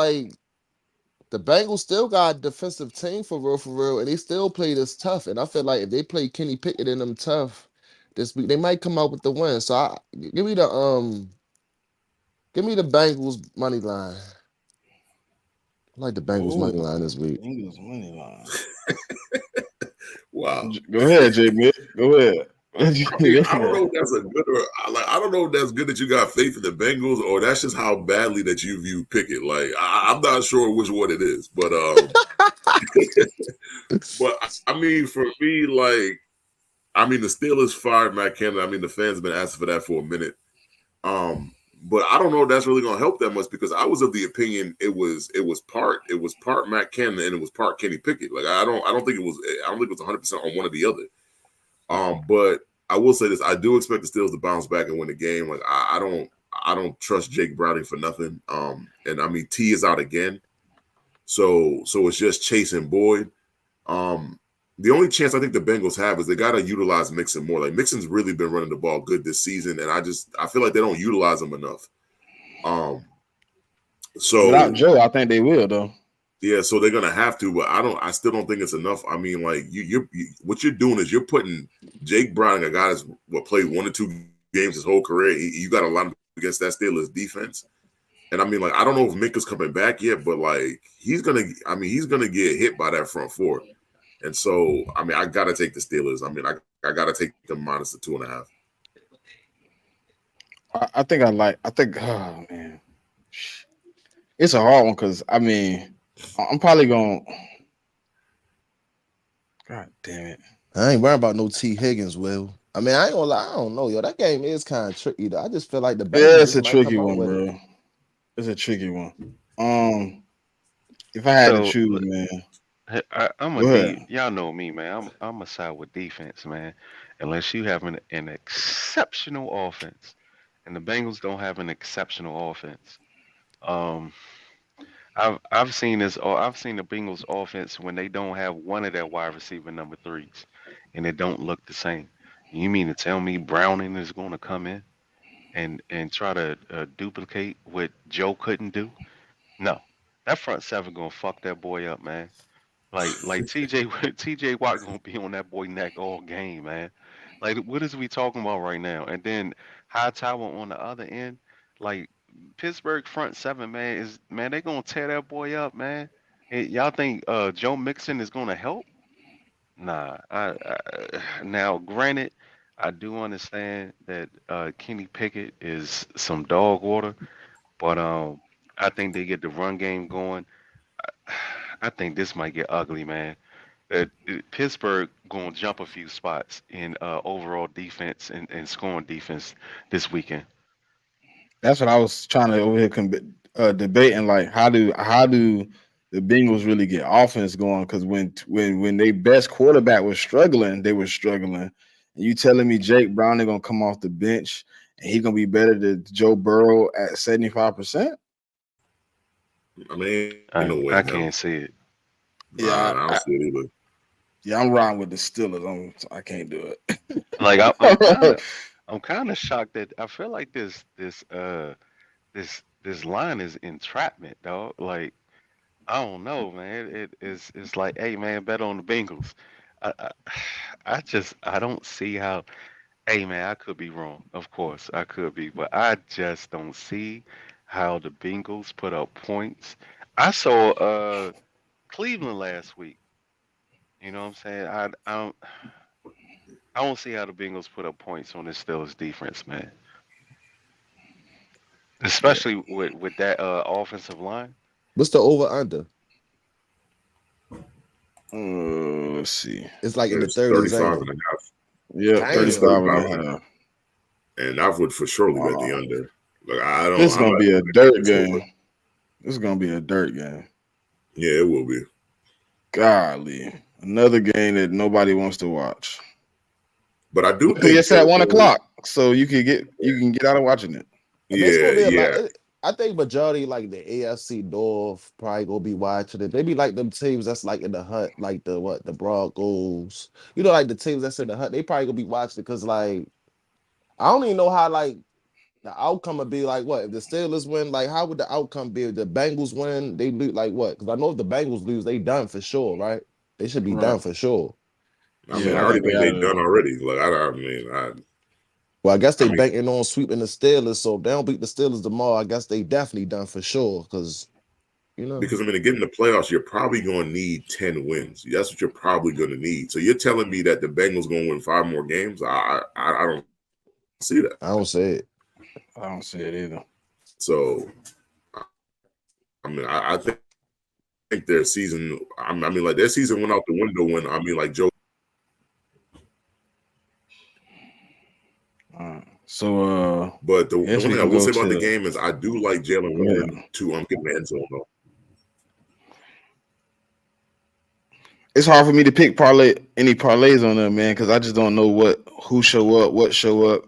the Bengals still got a defensive team for real, and they still play this tough. And I feel like if they play Kenny Pickett and them tough this week, they might come out with the win. So give me the Bengals money line. I like the Bengals money line this week. Bengals money line. Wow. Go ahead, Jmik. Go ahead. I don't know if that's a good I don't know if that's good that you got faith in the Bengals, or that's just how badly that you view Pickett. Like I'm not sure which one it is, but but I mean, for me, the Steelers fired Matt Canada. I mean, the fans have been asking for that for a minute. But I don't know if that's really gonna help that much, because I was of the opinion it was part Matt Canada and it was part Kenny Pickett. Like I don't think it was 100% on one or the other. But I will say this: I do expect the Steelers to bounce back and win the game. Like I don't trust Jake Browning for nothing. And I mean T is out again, so it's just Chase and Boyd. The only chance I think the Bengals have is they got to utilize Mixon more. Like Mixon's really been running the ball good this season, and I feel like they don't utilize him enough. So without Joe, I think they will though. Yeah, so they're gonna have to, but I still don't think it's enough. I mean, like you what you're doing is you're putting Jake Browning, a guy that's played 1 or 2 games his whole career. You got a lot against that Steelers defense, and I mean, like I don't know if Minka's coming back yet, but like he's gonna get hit by that front four, and so I mean, I gotta take the Steelers. I mean, I gotta take them minus the 2.5. I think oh man, it's a hard one because I mean. I'm probably going. God damn it! I ain't worried about no T. Higgins, Will. I mean, I ain't gonna lie. I don't know, yo. That game is kind of tricky, though. I just feel like the Bengals it's a tricky one, bro. It. It's a tricky one. If I had to choose, man, I'm gonna need y'all know me, man. I'm gonna side with defense, man. Unless you have an exceptional offense, and the Bengals don't have an exceptional offense. I've seen this. I've seen the Bengals offense when they don't have one of their wide receiver number threes, and it don't look the same. You mean to tell me Browning is going to come in and try to duplicate what Joe couldn't do? No, that front seven gonna fuck that boy up, man. Like TJ TJ Watt gonna be on that boy neck all game, man. Like what is we talking about right now? And then Hightower on the other end, like Pittsburgh front seven, man, is man they gonna tear that boy up, man. Y'all think Joe Mixon is gonna help? Nah. Now granted, I do understand that Kenny Pickett is some dog water, but I think they get the run game going. I think this might get ugly, man. Pittsburgh going to jump a few spots in overall defense and scoring defense this weekend. That's what I was trying to over here debating. Like, how do the Bengals really get offense going? Because when their best quarterback was struggling, they were struggling. And you telling me Jake Browning gonna come off the bench and he gonna be better than Joe Burrow at 75%? I mean, ain't no way in I hell. can't see it. Nah, I don't see it either. Yeah, I'm riding with the Steelers. I can't do Like it. I'm kind of shocked that I feel like this line is entrapment, dog. Like I don't know, man. It's like, hey, man, bet on the Bengals. I I, I don't see how. Hey, man, I could be wrong. Of course, I could be, but I just don't see how the Bengals put up points. I saw Cleveland last week. You know what I'm saying? I don't see how the Bengals put up points on the Steelers defense, man. Yeah. Especially with that offensive line. What's the over under? Let's see. It's like in the It's 30s, 35 ain't and it? a half. Yep, It's Damn. 35 35 and and a a half. half. And I would for surely bet the Oh, under. Like I don't. this is I'm gonna not be a looking at dirt this over. game. This is gonna be a dirt game. Yeah, it will be. Golly, another game that nobody wants to watch. But I do Luckily, think it's at that 1 o'clock, so you can get out of watching it. I mean, it's gonna yeah, be a lot. yeah, I think majority like the AFC North probably gonna be watching it. They be like them teams that's like in the hunt, like the Broncos. You know, like the teams that's in the hunt. They probably gonna be watching it because like I don't even know how like the outcome would be. Like what if the Steelers win? Like how would the outcome be if the Bengals win? They lose like what? Because I know if the Bengals lose, they done for sure, right? They should be Right. done for sure. I mean, Yeah, I I already think they think out they of there. done already. Like Well, I guess I they mean, banking on sweeping the Steelers. So if they don't beat the Steelers tomorrow, I guess they definitely done for sure. Because you know. because I mean, to get in the playoffs, you're probably going to need 10 wins. That's what you're probably going to need. So you're telling me that the Bengals going to win 5 more games? I don't see that. I don't say it. I don't see it either. So I mean, I think their season. I mean, like their season went out the window when I mean, like Joe. So But I the guess one we thing I can will go say about the to game is I do like Jalen yeah. Warren to get in the end zone though. It's hard for me to pick any parlays on them, man, because I just don't know who show up, what show up.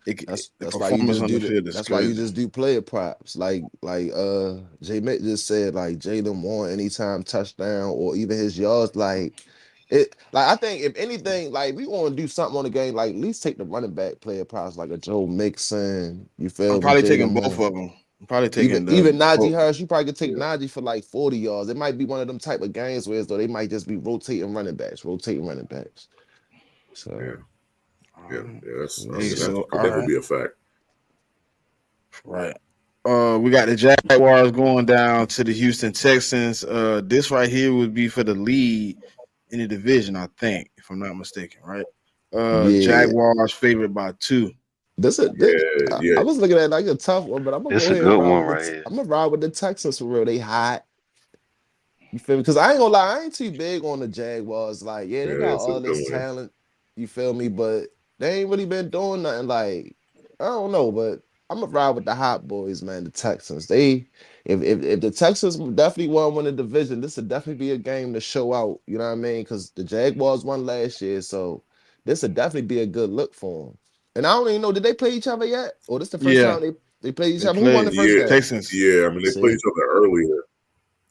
The That's why you performance just on the do the. field is That's why you crazy. just do player props. Like Jmik just said, like Jalen Warren anytime touchdown or even his yards. Like it. Like I think if anything, like we want to do something on the game, like at least take the running back player props, like a Joe Mixon. You I'm feel me? probably taking Jalen both Warren. of them. I'm probably Even taking even Najee both. Harris, you probably could take Yeah. Najee for like 40 yards. It might be one of them type of games where though they might just be rotating running backs, rotating running backs. Yeah, So yeah. That's I we'll mean Hey, see. that so could all definitely right, be a fact. right. We got the Jaguars going down to the Houston Texans. This right here would be for the lead in the division, I think, if I'm not mistaken, right? Yeah. Jaguars favored by 2. This Yeah, yeah. I was looking at like a tough one, but I'm gonna This go a ahead and good ride one with right here. I'm gonna ride with the Texans for real. They hot. You feel me? Because I ain't gonna lie, I ain't too big on the Jaguars. Like, yeah, they Yeah, got it's a all good this one. talent. You feel me? But they ain't really been doing nothing. Like, I don't know, but I'm gonna ride with the hot boys, man. The Texans. If the Texans definitely want to win the division, this would definitely be a game to show out. You know what I mean? Because the Jaguars won last year, so this would definitely be a good look for them. And I don't even know, did they play each other yet? Or this the first Yeah, time they played each they other? Who won the played first Yeah, game? Texans. yeah. I mean, they played See, each other earlier.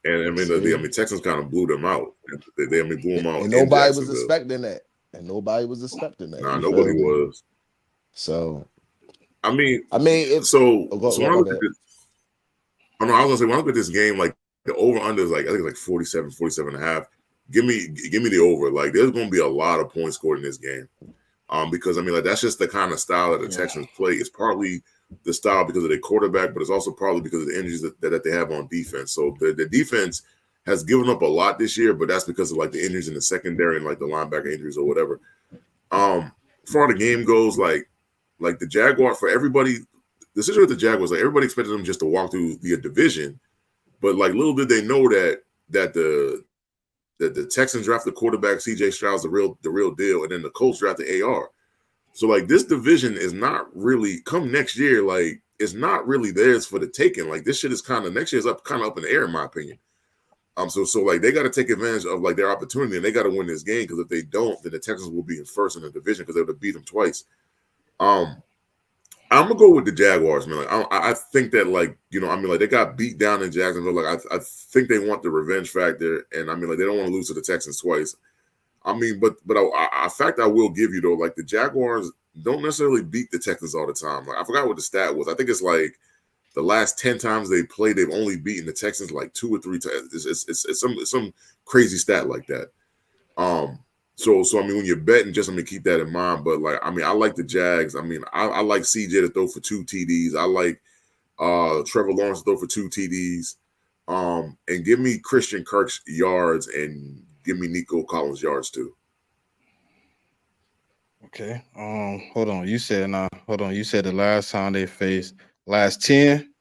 And I mean, See, Texans kind of blew them out. I mean, blew them out and in nobody was Jacksonville. expecting that. And nobody was expecting that. Nah, You nobody feel me? was. So I mean, I mean, if so oh, so when I my look at bad. this, I know I was gonna say when I look at this game, like the over under is like I think it's like 47, 47 and a half. Give me the over. Like there's gonna be a lot of points scored in this game. Because I mean, like that's just the kind of style that the Yeah. Texans play. It's partly the style because of their quarterback, but it's also partly because of the injuries that they have on defense. So the defense has given up a lot this year, but that's because of like the injuries in the secondary and like the linebacker injuries or whatever. As far as the game goes, like the Jaguar for everybody, the situation with the Jaguars, like everybody expected them just to walk through the division, but like little did they know that the Texans drafted the quarterback CJ Stroud's the real deal, and then the Colts drafted AR. So like this division is not really come next year, like it's not really theirs for the taking. Like this shit is kind of next year's up in the air, in my opinion. So like they got to take advantage of like their opportunity and they got to win this game because if they don't, then the Texans will be in first in the division because they would have beat them twice. Um, I'm gonna go with the Jaguars, man. Like I think that like I mean like they got beat down in Jacksonville. Like I think they want the revenge factor, and I mean like they don't want to lose to the Texans twice. I mean, but a fact I will give you though, like the Jaguars don't necessarily beat the Texans all the time. Like I forgot what the stat was. I think it's like the last 10 times they played, they've only beaten the Texans like 2 or 3 times. It's some crazy stat like that. Um, so I mean, when you're betting, just keep that in mind. But like, I mean, I like the Jags. I mean, I like CJ to throw for 2 TDs. I like Trevor Lawrence to throw for 2 TDs. And give me Christian Kirk's yards and give me Nico Collins yards too. Okay. Hold on. You said hold on. You said the last time they faced last 10.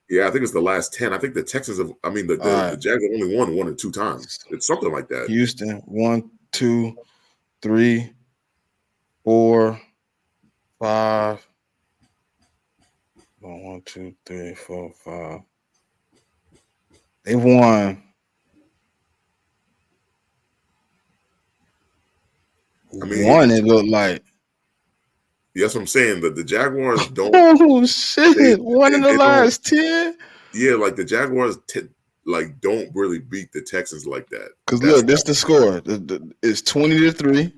Yeah, I think it's the last 10. I think the Texans have. I mean, All the right. Jags have only won 1 or 2 times. It's something like that. Houston, 1, 2, 3, 4, 5. 1, 2, 3, 4, 5. They won I mean, one. It looked like. that's what I'm saying. That the Jaguars don't. Oh They shit! One in the they don't. last 10. Yeah, like the Jaguars like don't really beat the Texans like that. Cause That's look, this the score. It's 20-3.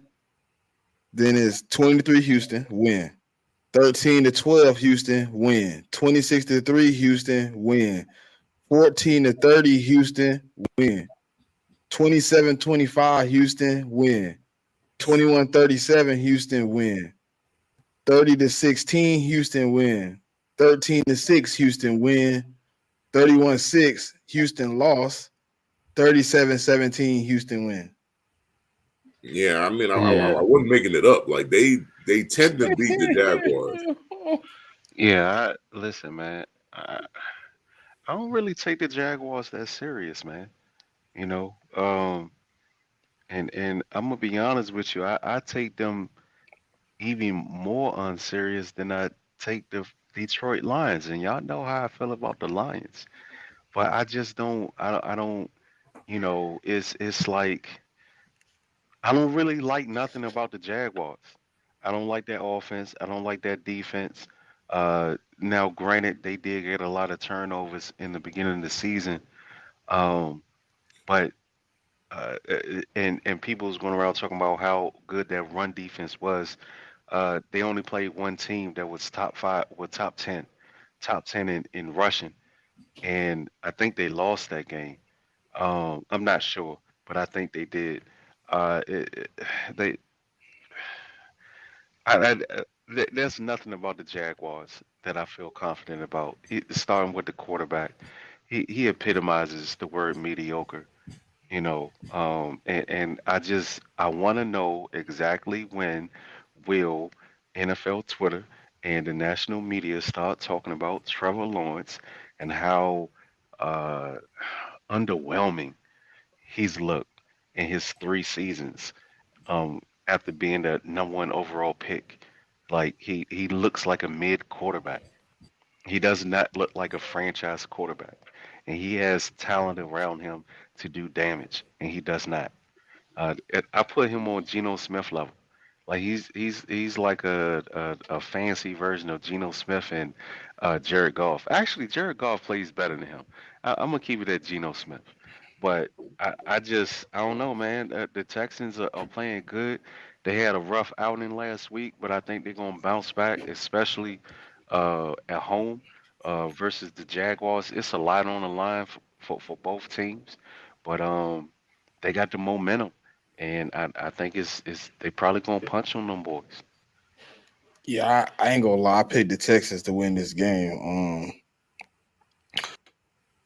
Then it's 23 Houston win. 13-12 Houston win. 26-3 Houston win. 14-30 Houston win. 27-25 Houston win. 21-37 Houston win. 30-16 Houston win. 13-6 Houston win. 31-6 Houston lost. 37-17 Houston win. yeah. I mean, Yeah, I wasn't making it up. Like they tend to beat the Jaguars. yeah. Listen, man. I don't really take the Jaguars that serious, man. You know, and I'm gonna be honest with you. I take them even more unserious than I take the Detroit Lions, and y'all know how I feel about the Lions. But I just don't. I don't. It's like I don't really like nothing about the Jaguars. I don't like their offense. I don't like their defense. Now, granted, they did get a lot of turnovers in the beginning of the season, um, but and people was going around talking about how good that run defense was. They only played one team that was top five, or top ten in rushing, and I think they lost that game. I'm not sure, but I think they did. Uh, it, it- they, there's nothing about the Jaguars that I feel confident about. Starting with the quarterback, he epitomizes the word mediocre. And I want to know exactly when will NFL Twitter and the national media start talking about Trevor Lawrence and how uh, underwhelming he's looked in his 3 seasons after being the number one overall pick. Like he looks like a mid quarterback. He does not look like a franchise quarterback, and he has talent around him to do damage, and he does not. I put him on Geno Smith level. Like he's like a fancy version of Geno Smith and Jared Goff. Actually, Jared Goff plays better than him. I'm gonna keep it at Geno Smith. But I don't know, man. The Texans are playing good. They had a rough outing last week, but I think they're gonna bounce back, especially at home versus the Jaguars. It's a lot on the line for both teams, but they got the momentum, and I think it's they probably gonna punch on them boys. Yeah, I ain't gonna lie. I picked the Texans to win this game.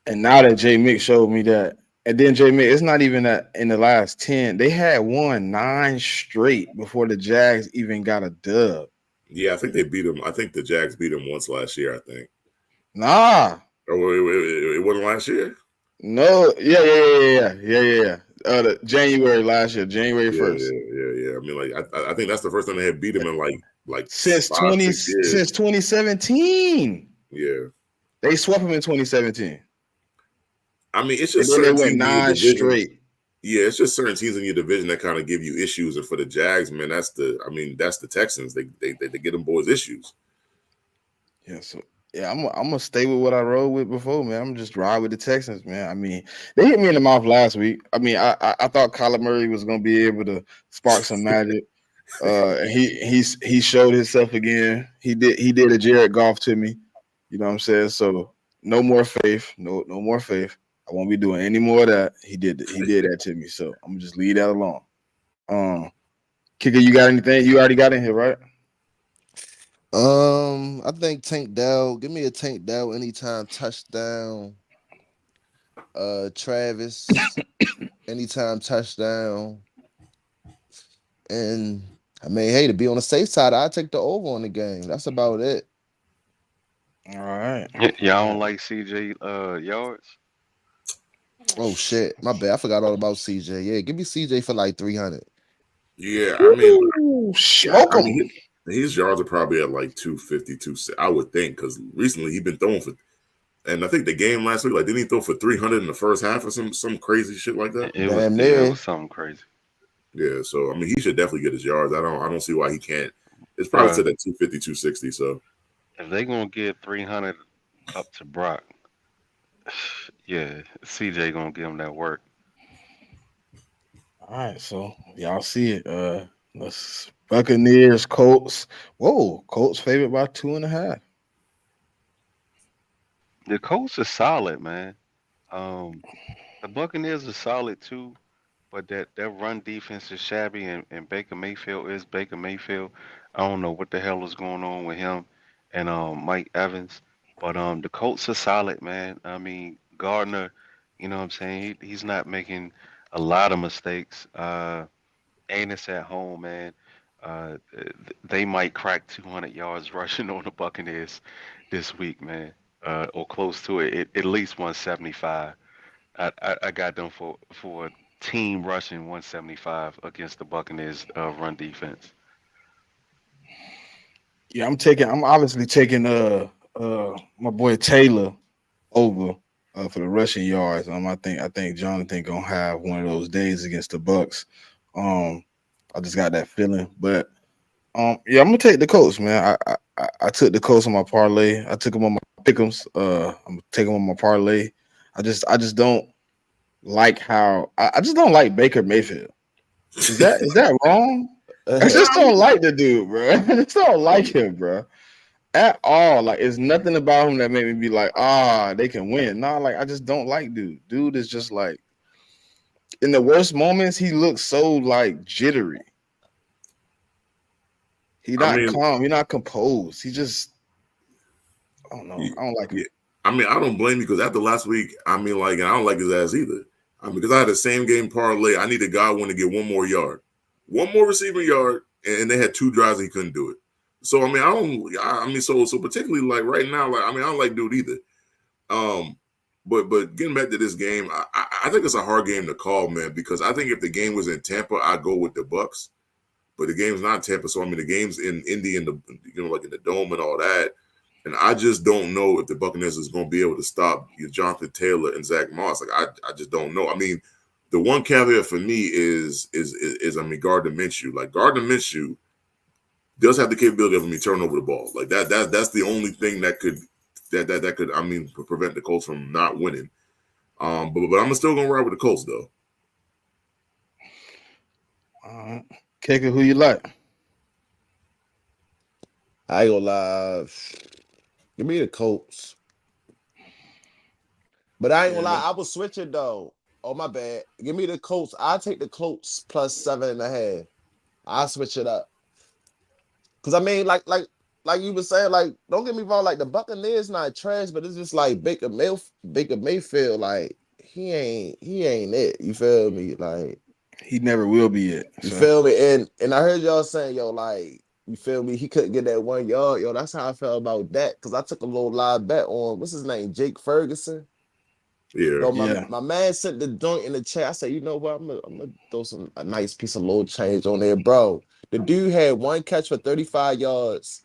And now that Jmik showed me that, and then Jmik, it's not even that in the last 10, they had won 9 straight before the Jags even got a dub. Yeah, I think they beat them. I think the Jags beat them once last year. I think. Nah, Oh, it wasn't last year. no, yeah. The January last year, January Yeah, 1st. yeah. I mean, like I think that's the first time they had beat them in like Since five, 20 6 years. since 2017. Yeah. They swept them in 2017. I mean, it's And just then they certain went teams in your 9 division. straight. Yeah, it's just certain teams in your division that kind of give you issues. And for the Jags, man, that's the Texans. They get them boys issues. Yeah, so yeah, I'm gonna stay with what I rode with before, man. I'm just ride with the Texans, man. I mean, they hit me in the mouth last week. I mean, I thought Kyler Murray was gonna be able to spark some magic. And he showed himself again. He did a Jared Goff to me. You know what I'm saying? So no more faith. No more faith. I won't be doing any more of that. He did that to me. So I'm gonna just leave that alone. Um Kicker, you got anything? You already got in here, right? I think Tank Dell. Give me a Tank Dell anytime touchdown. Travis anytime touchdown. And I mean, hey, to be on the safe side, I take the over on the game. That's about it. All right. Y'all All don't right. like CJ yards? Oh shit, my bad. I forgot all about CJ. Yeah, give me CJ for like 300. Yeah, Woo, yeah, smoke I them. mean, his yards are probably at like 250, I would think, because recently he's been throwing for, and I think the game last week, like, didn't he throw for 300 in the first half or some crazy shit like that? Damn It near. was something crazy, Yeah, so I mean, he should definitely get his yards. I don't see why he can't. It's probably bruh. set at 250, 260. So If they gonna get 300 up to Brock, yeah, CJ gonna give him that work. All right, so y'all see it. Let's Buccaneers, Colts. Whoa, Colts favored by 2.5. The Colts are solid, man. Um, the Buccaneers are solid too, but that run defense is shabby, and Baker Mayfield is Baker Mayfield. I don't know what the hell is going on with him and Mike Evans, but the Colts are solid, man. I mean Gardner, you know what I'm saying? He's not making a lot of mistakes. And it's at home, man. They might crack 200 yards rushing on the Buccaneers this week, man, or close to it. At least 175. I got them for team rushing 175 against the Buccaneers run defense. Yeah, I'm obviously taking my boy Taylor over for the rushing yards. I think Jonathan gonna have one of those days against the Bucks. Um, I just got that feeling, but yeah, I'm gonna take the Colts, man. I took the Colts on my parlay. I took them on my pick'ems. I'm taking them on my parlay. I just don't like how I just don't like Baker Mayfield. Is that wrong? I yeah, just I don't mean, like the dude, bro. I just don't like him, bro. At all. Like, it's nothing about him that made me be like, they can win. Nah, like I just don't like dude. Dude is just like in the worst moments, he looks so like jittery. He I not mean, calm. He not composed. He just I don't know. yeah, I don't like yeah. him. I mean, I don't blame you because after last week, I mean, like, and I don't like his ass either. I mean, because I had the same game parlay. I needed Godwin to get one more yard, one more receiving yard, and they had 2 drives he couldn't do it. So I mean, I don't. I mean, so particularly like right now, like I mean, I don't like dude either. Um, but getting back to this game, I think it's a hard game to call, man, because I think if the game was in Tampa, I'd go with the Bucks. But the game's not in Tampa, so I mean the game's in Indy and the like in the dome and all that. And I just don't know if the Buccaneers is going to be able to stop Jonathan Taylor and Zach Moss. Like I just don't know. I mean, the one caveat for me is I mean Gardner Minshew. Like Gardner Minshew does have the capability of me turning over the ball. Like that's the only thing that could I mean prevent the Colts from not winning. But I'm still gonna ride with the Colts though. Kicka, who you like? I ain't gonna lie. Give me the Colts. But I ain't gonna lie, I was switching though. Oh my bad. Give me the Colts. I'll take the Colts plus 7.5. I'll switch it up. Cause I mean, like you were saying, like, don't get me wrong, like the Buccaneers not trash, but it's just like Baker Mayfield, like he ain't it. You feel me? Like he never will be it. You feel me? And I heard y'all saying, yo, like, you feel me? He couldn't get that 1 yard. Yo, that's how I felt about that. Cause I took a little live bet on what's his name, Jake Ferguson. Yeah. Yo, my man sent the joint in the chat. I said, you know what? I'm gonna throw a nice piece of little change on there, bro. The dude had 1 catch for 35 yards.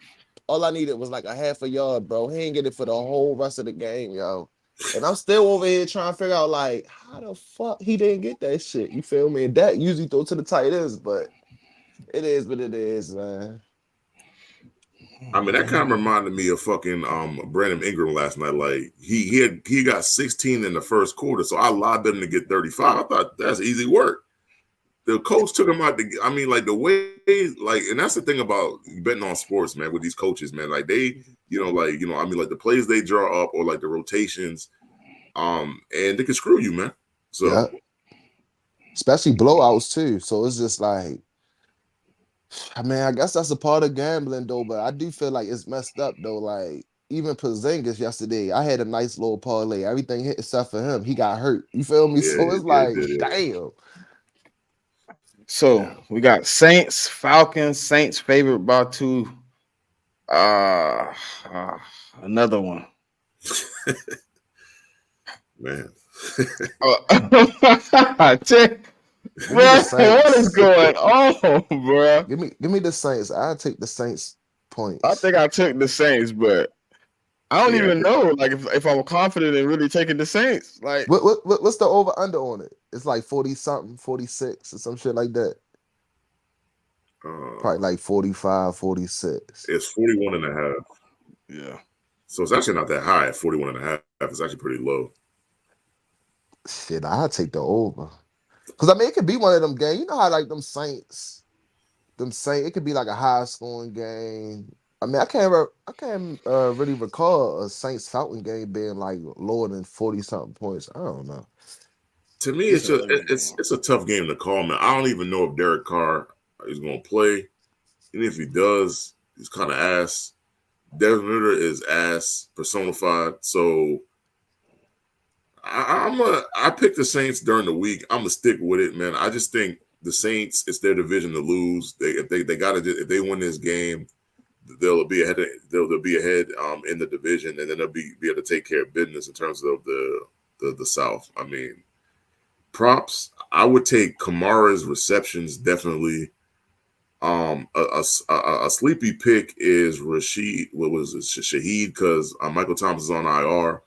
All I needed was like a half a yard, bro. He ain't get it for the whole rest of the game, yo. And I'm still over here trying to figure out, like, how the fuck he didn't get that shit? You feel me? And that usually throw to the tight ends, but it is what it is, man. I mean, that kind of reminded me of fucking Brandon Ingram last night. Like he got 16 in the first quarter, so I lied him to get 35. I thought that's easy work. The coach took him out. I mean, like the way, like, and that's the thing about betting on sports, man. With these coaches, man, like they, I mean, like the plays they draw up or like the rotations, and they can screw you, man. So, yeah. Especially blowouts too. So it's just like, I mean, I guess that's a part of gambling though. But I do feel like it's messed up though. Like even Porzingis yesterday, I had a nice little parlay. Everything hit except for him. He got hurt. You feel me? Yeah, So it's like, damn. So we got Saints, Falcons. Saints favored by 2. Another one. Man. What is going on, bro? Give me the Saints. I'll take the Saints points. I think I took the Saints, but I don't even know, like, if I'm confident in really taking the Saints. Like, what's the over under on it? It's like 40 something, 46 or some shit like that. Probably like 45, 46. It's 41.5. Yeah. So it's actually not that high at 41.5. It's actually pretty low. Shit, I'll take the over. Because I mean, it could be one of them games. You know how like them Saints, it could be like a high scoring game. I mean, I can't really recall a Saints Falcon game being like lower than 40 something points. I don't know. To me, it's a tough game to call, man. I don't even know if Derek Carr is going to play. And if he does, he's kind of ass. Desmond Ridder is ass personified. So I picked the Saints during the week. I'm gonna stick with it, man. I just think the Saints, it's their division to lose. If they win this game, they'll be ahead. They'll be ahead in the division, and then they'll be able to take care of business in terms of the South. I mean, props. I would take Kamara's receptions definitely. A sleepy pick is Rashid. What was it? Shaheed, because Michael Thomas is on IR.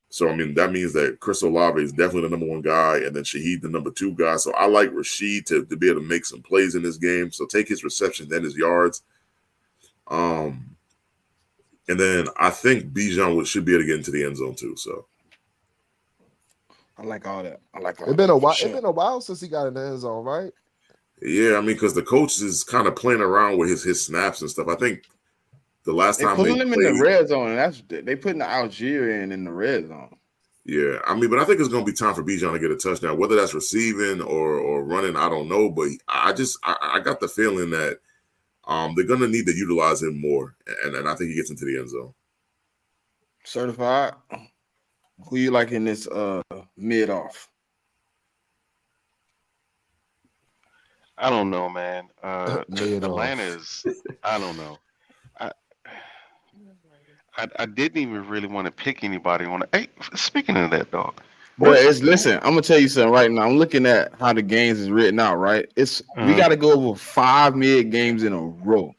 So, I mean, that means that Chris Olave is definitely the number 1 guy, and then Shaheed the number 2 guy. So I like Rashid to be able to make some plays in this game. So take his receptions and his yards. And then I think Bijan should be able to get into the end zone too. So I like all that. It's been a while. It's been a while since he got in the end zone, right? Yeah, I mean, because the coach is kind of playing around with his snaps and stuff. I think the last time they put him in the red zone, and they putting the Algier in the red zone. Yeah, I mean, but I think it's going to be time for Bijan to get a touchdown, whether that's receiving or running. I don't know, but I got the feeling that they're going to need to utilize him more, and I think he gets into the end zone. Certified. Who you like in this mid off? I don't know, man. Atlanta is. I don't know. I didn't even really want to pick anybody on it. Hey, speaking of that, dog. Listen, I'm gonna tell you something right now. I'm looking at how the games is written out, right? We gotta go over 5 mid games in a row.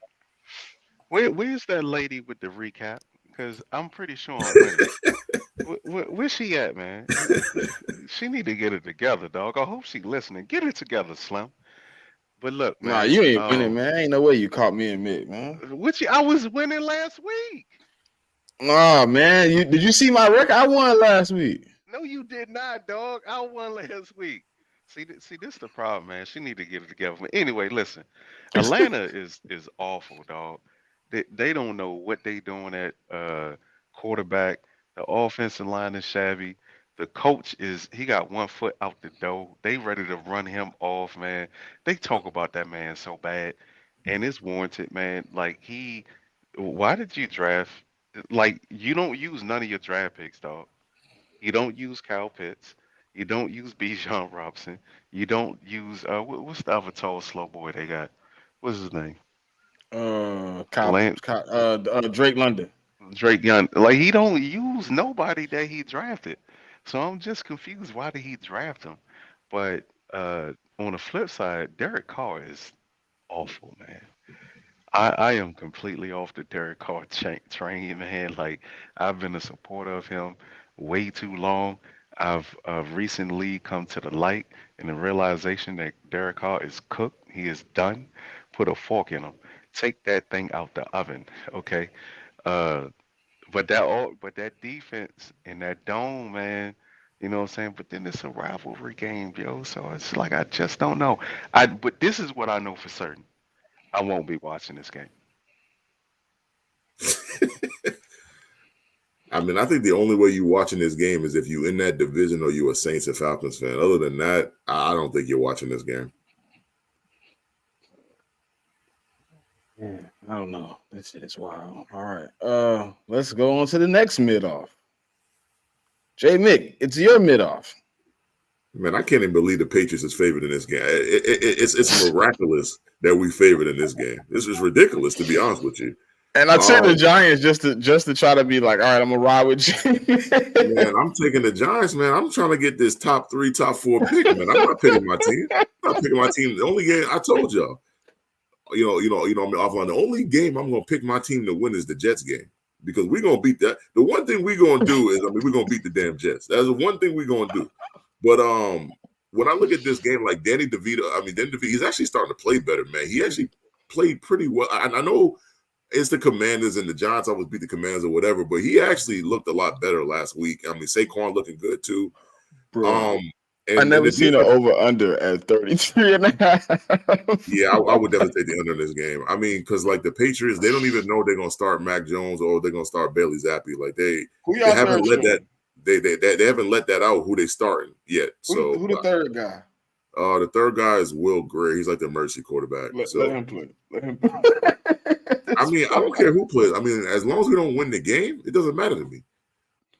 Where's that lady with the recap? Because I'm pretty sure I'm winning. Where's she at, man? She need to get it together, dog. I hope she listening. Get it together, Slim. But look, man. Nah, you ain't winning, man. Ain't no way you caught me in mid, man. I was winning last week. Nah, man. Did you see my record? I won last week. No, you did not, dog. I won last week. See, this is the problem, man. She need to get it together. But anyway, listen, Atlanta is awful, dog. They don't know what they doing at quarterback. The offensive line is shabby. The coach he got one foot out the door. They ready to run him off, man. They talk about that man so bad, and it's warranted, man. Why did you draft? Like, you don't use none of your draft picks, dog. You don't use Kyle Pitts. You don't use Bijan Robinson. You don't use what's the other tall slow boy they got? What's his name? Kyle, Lance Drake London. Drake Young. Like, he don't use nobody that he drafted. So I'm just confused. Why did he draft him? But on the flip side, Derek Carr is awful, man. I am completely off the Derek Carr train, man. Like, I've been a supporter of him way too long. I've recently come to the light and the realization that Derek Carr is cooked. He is done. Put a fork in him. Take that thing out the oven, okay? Uh, but that defense and that dome, man. You know what I'm saying? But then it's a rivalry game, yo. So it's like, I just don't know. But this is what I know for certain. I won't be watching this game. I mean, I think the only way you watching this game is if you in that division or you a Saints and Falcons fan. Other than that, I don't think you're watching this game. Yeah, I don't know. It's wild. All right. Let's go on to the next mid-off. Jmik, it's your mid-off. Man, I can't even believe the Patriots is favored in this game. It's miraculous that we favored in this game. This is ridiculous, to be honest with you. And I took the Giants just to try to be like, all right, I'm gonna ride with Jmik. Man, I'm taking the Giants, man. I'm trying to get this top 3, top 4 pick, man. I'm not picking my team. I'm not picking my team. The only game I told y'all, I'm offline. The only game I'm gonna pick my team to win is the Jets game. Because we're gonna beat that. The one thing we're gonna do is, we're gonna beat the damn Jets. That's the one thing we're gonna do. But when I look at this game, like Danny DeVito, he's actually starting to play better, man. He actually played pretty well. I know it's the Commanders and the Giants always beat the Commanders or whatever, but he actually looked a lot better last week. Saquon looking good too. Bro, I never seen an over-under at 33.5. Yeah, I would definitely take the under in this game. Because like the Patriots, they don't even know they're gonna start Mac Jones or they're gonna start Bailey Zappi. Like they haven't let that. They haven't let that out who they starting yet. So who the third guy? The third guy is Will Gray. He's like the emergency quarterback. Let him play. I don't care who plays. As long as we don't win the game, it doesn't matter to me.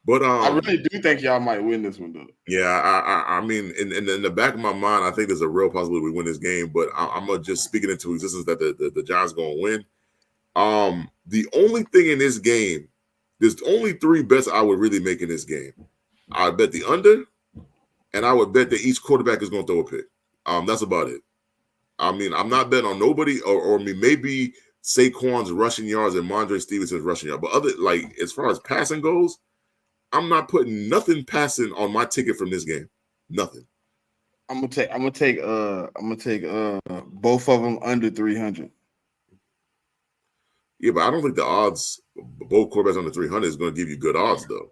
But I really do think y'all might win this one, though. Yeah, in the back of my mind, I think there's a real possibility we win this game. But I'm gonna just speak it into existence that the Giants gonna win. The only thing in this game, there's only 3 bets I would really make in this game. I would bet the under, and I would bet that each quarterback is gonna throw a pick. That's about it. I'm not betting on nobody, or maybe Saquon's rushing yards and Mondre Stevenson's rushing yards. But as far as passing goes, I'm not putting nothing passing on my ticket from this game. Nothing. I'm gonna take both of them under 300. Yeah, but I don't think the odds both quarterbacks under 300 is going to give you good odds though.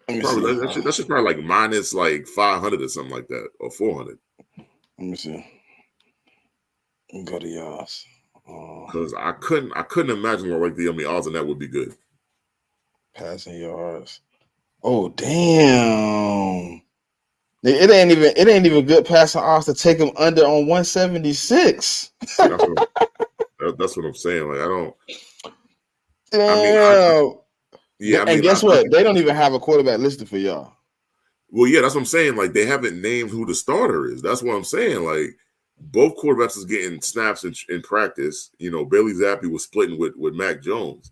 That should probably like minus like 500 or something like that, or 400. Let me see. Go to y'all's. Because I couldn't imagine what the odds on that would be good. Passing yards. Oh damn! It ain't even good passing odds to take them under on 176. That's what I'm saying. Like I don't. Damn. And guess what? They don't even have a quarterback listed for y'all. Well, yeah, that's what I'm saying. Like they haven't named who the starter is. That's what I'm saying. Like both quarterbacks is getting snaps in practice. Bailey Zappi was splitting with Mac Jones.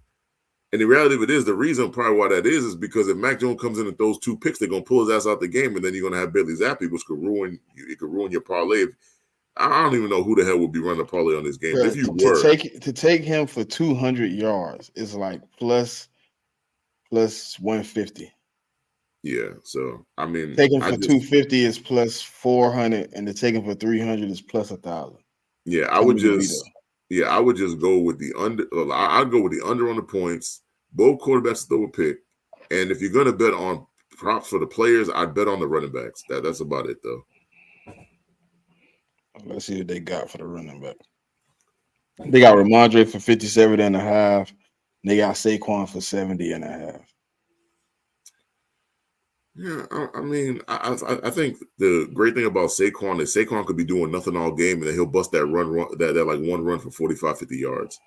And the reality of it is, the reason probably why that is because if Mac Jones comes in and throws 2 picks, they're gonna pull his ass out the game, and then you're gonna have Bailey Zappi, which could ruin your parlay. I don't even know who the hell would be running a parlay on this game. Bro, if you were to take him for 200 yards is like plus 150. Yeah, so take him for 250 is plus 400, and to take him for 300 is plus 1,000. Yeah, I would just go with the under. I'd go with the under on the points. Both quarterbacks throw a pick, and if you're gonna bet on props for the players, I'd bet on the running backs. That's about it, though. Let's see what they got for the running back. They got Ramondre for 57.5. They got Saquon for 70.5. Yeah, I mean, I think the great thing about Saquon is Saquon could be doing nothing all game, and then he'll bust that run that like one run for 45, 50 yards.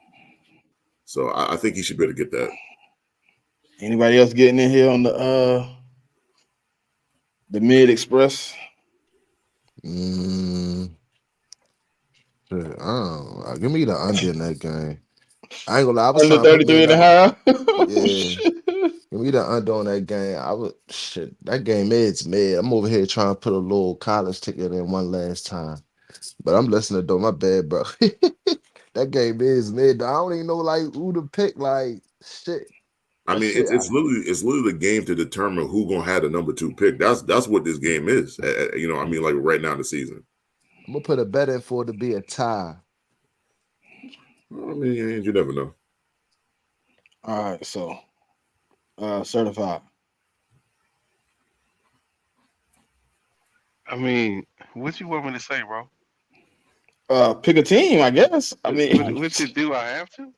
So I think he should be able to get that. Anybody else getting in here on the Mid Express? Shit, give me the under in that game. I ain't gonna lie, I was Under trying to put 33.5. Yeah. Give me the under on that game. That game is mad. I'm over here trying to put a little college ticket in one last time. But I'm listening though. My bad, bro. That game is mid. I don't even know like who to pick. Like shit. I mean, it's literally the game to determine who gonna have the number 2 pick. That's what this game is. You know, I mean, like right now in the season. I'm gonna put a bet in for it to be a tie. I mean, you never know. All right, so certified. I mean, what you want me to say, bro? Pick a team, I guess. I mean, What you do? I have to.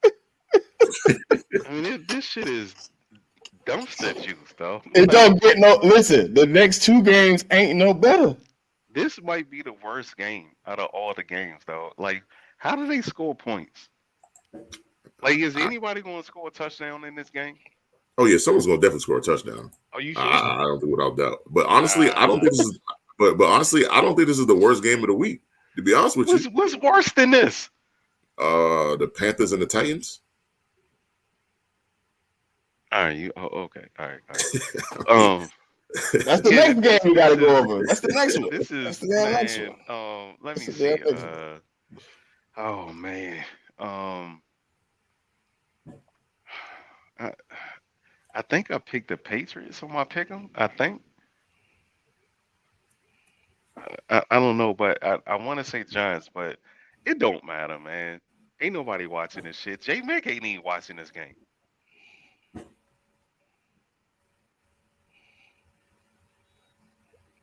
I mean, this shit is dumpster juice, though. it don't get no. Listen, the next 2 games ain't no better. This might be the worst game out of all the games, though. Like, how do they score points? Like, is anybody going to score a touchdown in this game? Oh yeah, someone's gonna definitely score a touchdown. Are you sure? I don't think without doubt. But honestly, I don't think this is. But honestly, I don't think this is the worst game of the week. To be honest with you, what's worse than this? The Panthers and the Titans. All right, okay, all right. That's the next game we got to go over. That's the next one. This is That's the next one. Let me see. Oh man. I think I picked the Patriots on my pick'em. I think. I don't know, but I want to say Giants, but it don't matter, man. Ain't nobody watching this shit. Jmik ain't even watching this game.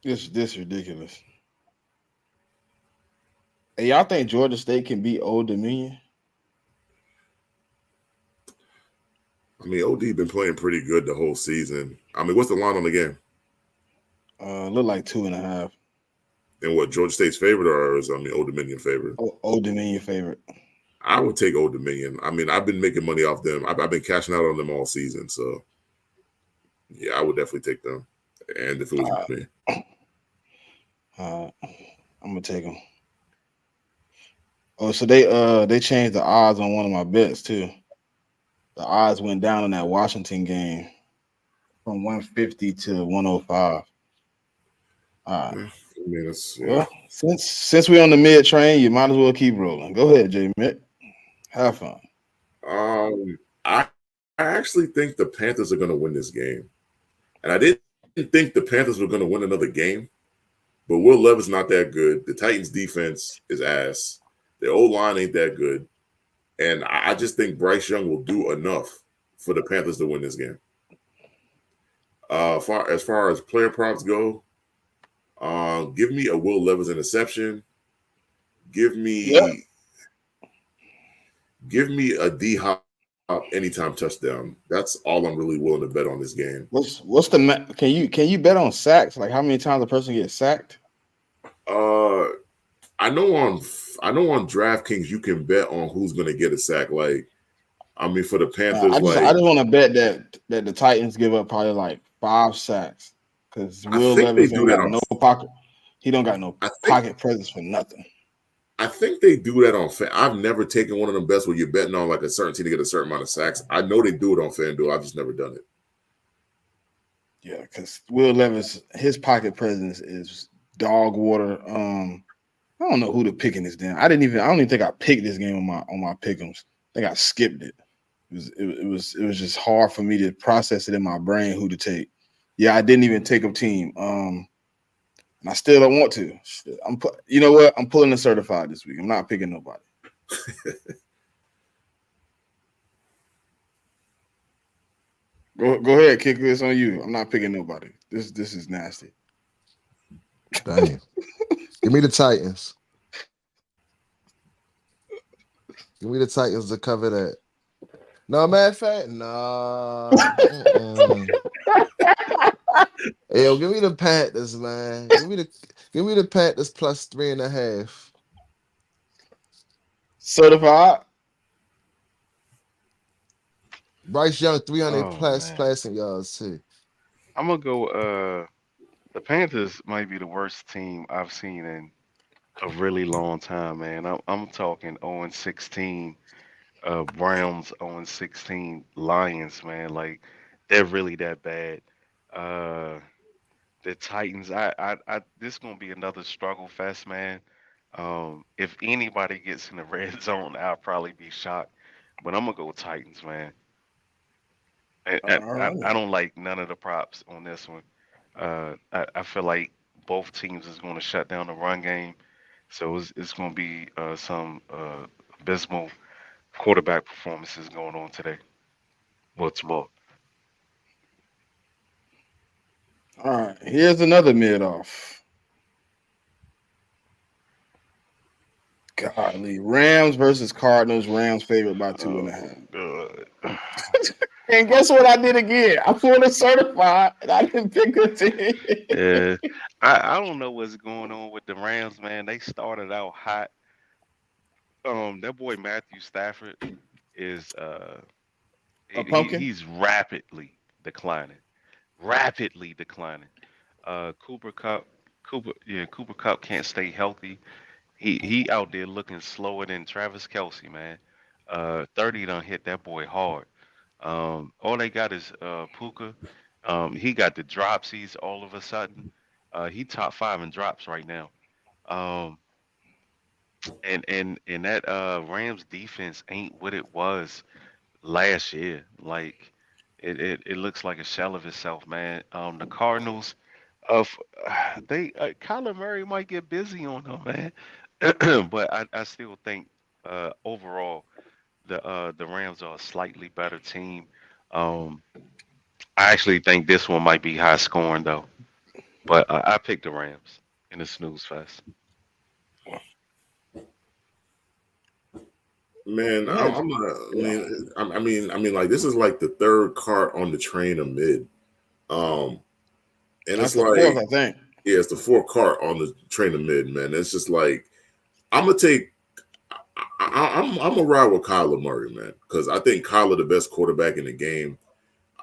This ridiculous. Hey, y'all think Georgia State can beat Old Dominion? I mean, OD been playing pretty good the whole season. I mean, what's the line on the game? Look like 2.5. And what, Georgia State's favorite or is Old Dominion favorite? Old Dominion favorite. I would take Old Dominion. I mean, I've been making money off them. I've been cashing out on them all season. So, yeah, I would definitely take them. And if it was me. I'm going to take them. Oh, so they changed the odds on one of my bets, too. The odds went down in that Washington game from 150 to 105. All right. I mean, well, since we're on the mid train, you might as well keep rolling. Go ahead, Jmik. Have fun. I actually think the Panthers are going to win this game. And I didn't think the Panthers were going to win another game. But Will Levis not that good. The Titans' defense is ass. The O-line ain't that good. And I just think Bryce Young will do enough for the Panthers to win this game. As far as player props go, give me a Will Levis interception. Give me a D-Hop anytime touchdown. That's all I'm really willing to bet on this game. What's the can you bet on sacks? Like how many times a person gets sacked? I know on DraftKings you can bet on who's going to get a sack. Like, I mean, for the Panthers, I just want to bet that the Titans give up probably like 5 sacks because Will Levis ain't got no pocket. He don't got no pocket presence for nothing. I think they do that on I've never taken one of them bets where you're betting on like a certain team to get a certain amount of sacks. I know they do it on FanDuel. I've just never done it. Yeah, because Will Levis, his pocket presence is dog water. I don't know who to pick in this damn. I don't even think I picked this game on my pick'ems. I think I skipped it. It was just hard for me to process it in my brain who to take. Yeah, I didn't even take a team. And I still don't want to. You know what? I'm pulling the certified this week. I'm not picking nobody. Go ahead, kick this on you. I'm not picking nobody. This is nasty. Damn. Give me the Titans. Give me the Titans to cover that. No, matter of fact, nah. Hey, yo, give me the Panthers, man. Give me the Panthers plus 3.5. Certified. Bryce Young, 300 Oh plus man, passing yards too. I'm gonna go. The Panthers might be the worst team I've seen in a really long time, man. I'm talking 0-16, Browns 0-16, Lions, man. Like they're really that bad. Uh, the Titans, this gonna be another struggle fest, man. If anybody gets in the red zone, I'll probably be shocked. But I'm gonna go Titans, man. And All I right. don't like none of the props on this one. I feel like both teams is going to shut down the run game, so it's going to be some abysmal quarterback performances going on today. Well, tomorrow. All right. Here's another mid off. Golly. Rams versus Cardinals. Rams favored by 2.5. Oh, God. And guess what I did again? I pulled a certified and I didn't pick a team. Yeah, I don't know what's going on with the Rams, man. They started out hot. That boy Matthew Stafford is A pumpkin? he's rapidly declining. Cooper Cup, Cooper Cup can't stay healthy. He out there looking slower than Travis Kelsey, man. 30 done hit that boy hard. All they got is Puka. He got the dropsies all of a sudden. He top five in drops right now. Um, and that Rams defense ain't what it was last year. Like it looks like a shell of itself, man. The Cardinals of they Kyler Murray might get busy on them, man. But I still think overall the Rams are a slightly better team. Um, I actually think this one might be high scoring though, but I picked the Rams in the snooze fest. Man, Yeah. I'm not. I mean, like this is like the third cart on the train of mid. Um, and That's it's the fourth, like, I think. yeah, it's the fourth cart on the train of mid, man. It's just like I'm gonna take. I'm gonna ride with Kyler Murray, man, because I think Kyler the best quarterback in the game.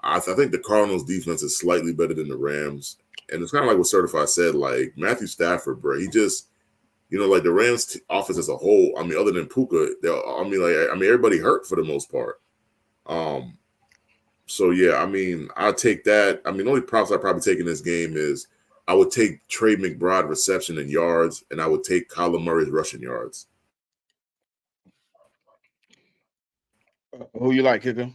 I think the Cardinals defense is slightly better than the Rams, and it's kind of like what Certified said. Like Matthew Stafford, bro, he just like the Rams offense as a whole. I mean, other than Puka, everybody hurt for the most part. Um, so yeah, I mean, I take that. I mean, the only props I probably take in this game is I would take Trey McBride reception and yards, and I would take Kyler Murray's rushing yards. Who you like, Kicka?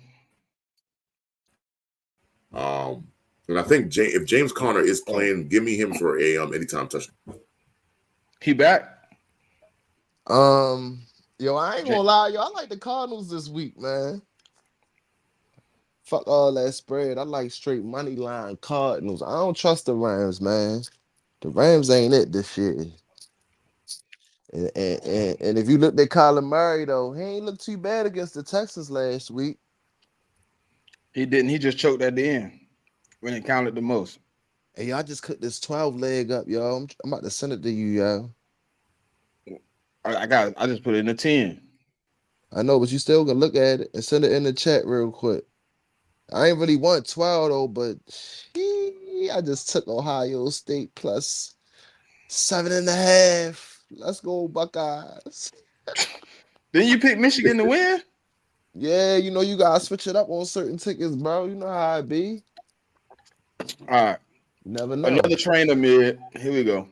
Um, and I think if James Conner is playing, give me him for a anytime touchdown. He back? Yo, I ain't gonna lie, yo. I like the Cardinals this week, man. Fuck all that spread. I like straight money line Cardinals. I don't trust the Rams, man. The Rams ain't it this year. And if you looked at Kyler Murray, though, he ain't look too bad against the Texans last week. He didn't. He just choked at the end when it counted the most. Hey, y'all just cooked this 12 leg up, yo. I'm about to send it to you, yo. I just put it in a 10. I know, but you still gonna look at it and send it in the chat real quick. I ain't really want 12 though, but I just took Ohio State plus 7.5. Let's go, Buckeyes. Then you pick Michigan to win? Yeah, you gotta switch it up on certain tickets, bro. You know how it be. All right. You never know. Another trainer mid. Here we go.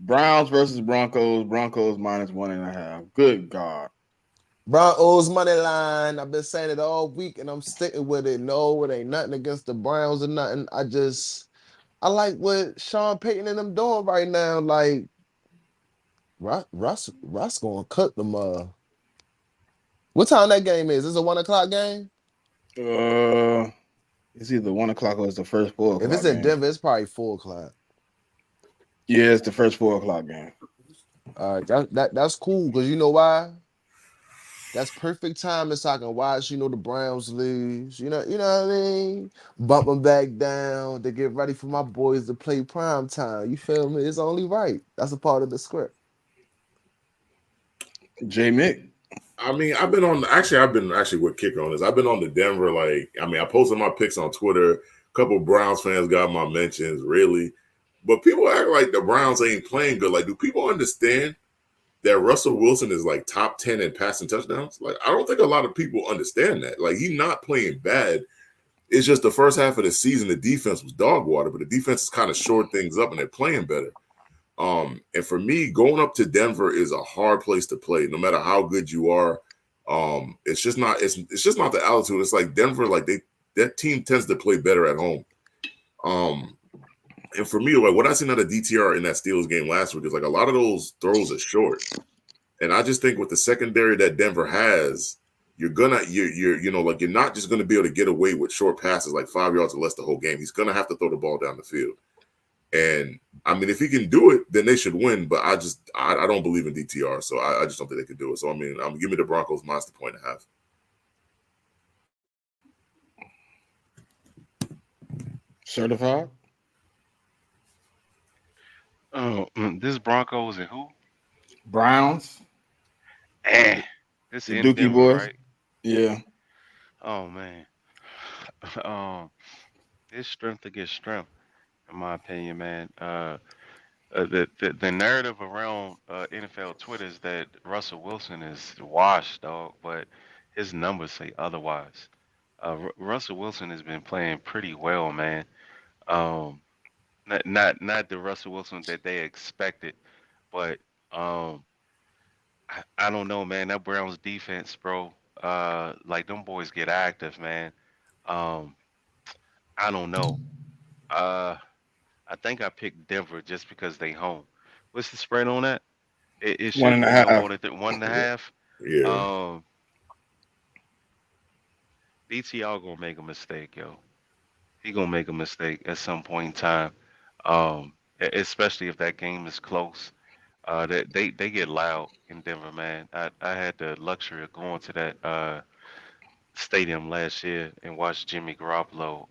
Browns versus Broncos. Broncos minus 1.5. Good God. Broncos money line. I've been saying it all week, and I'm sticking with it. No, it ain't nothing against the Browns or nothing. I like what Sean Payton and them doing right now. Like Russ gonna cook them. What time that game is? Is it a 1 o'clock game? Uh, It's either 1 o'clock or it's the first four If it's o'clock in game. Denver, it's probably 4 o'clock. Yeah, it's the first 4 o'clock game. That's cool because you know why? That's perfect timing so I can watch, the Browns lose. You know what I mean? Bump them back down to get ready for my boys to play prime time. You feel me? It's only right. That's a part of the script. Jmik. I mean, I've been actually with Kicka on this. I've been on the Denver. Like, I mean, I posted my picks on Twitter. A couple Browns fans got my mentions, really. But people act like the Browns ain't playing good. Like, do people understand that Russell Wilson is like top 10 in passing touchdowns? Like, I don't think a lot of people understand that. Like, he's not playing bad. It's just the first half of the season, the defense was dog water, but the defense has kind of shored things up and they're playing better. And for me, going up to Denver is a hard place to play, no matter how good you are. It's just not the altitude. It's like Denver, like that team tends to play better at home. Um, and for me, like what I seen out of DTR in that Steelers game last week is like a lot of those throws are short. And I just think with the secondary that Denver has, you're not just gonna be able to get away with short passes like 5 yards or less the whole game. He's gonna have to throw the ball down the field. And I mean, if he can do it, then they should win. But I don't believe in DTR, so I just don't think they could do it. So I mean, give me the Broncos minus the point and a half. Certified. Oh, this Broncos and who? Browns. Eh, this The in Dookie Denver, boys. right? Yeah. Oh man. um, it's strength against strength, in my opinion, man. The narrative around NFL Twitter is that Russell Wilson is washed, dog, but his numbers say otherwise. Russell Wilson has been playing pretty well, man. Um, not the Russell Wilson that they expected, but um, I don't know, man. That Browns defense, bro. Like them boys get active, man. Um, I don't know. Uh, I think I picked Denver just because they home. What's the spread on that? It One shouldn't and a be no more half. than 1.5. Yeah, Um, BTR gonna make a mistake, yo. He gonna make a mistake at some point in time. Especially if that game is close. They get loud in Denver, man. I had the luxury of going to that stadium last year and watched Jimmy Garoppolo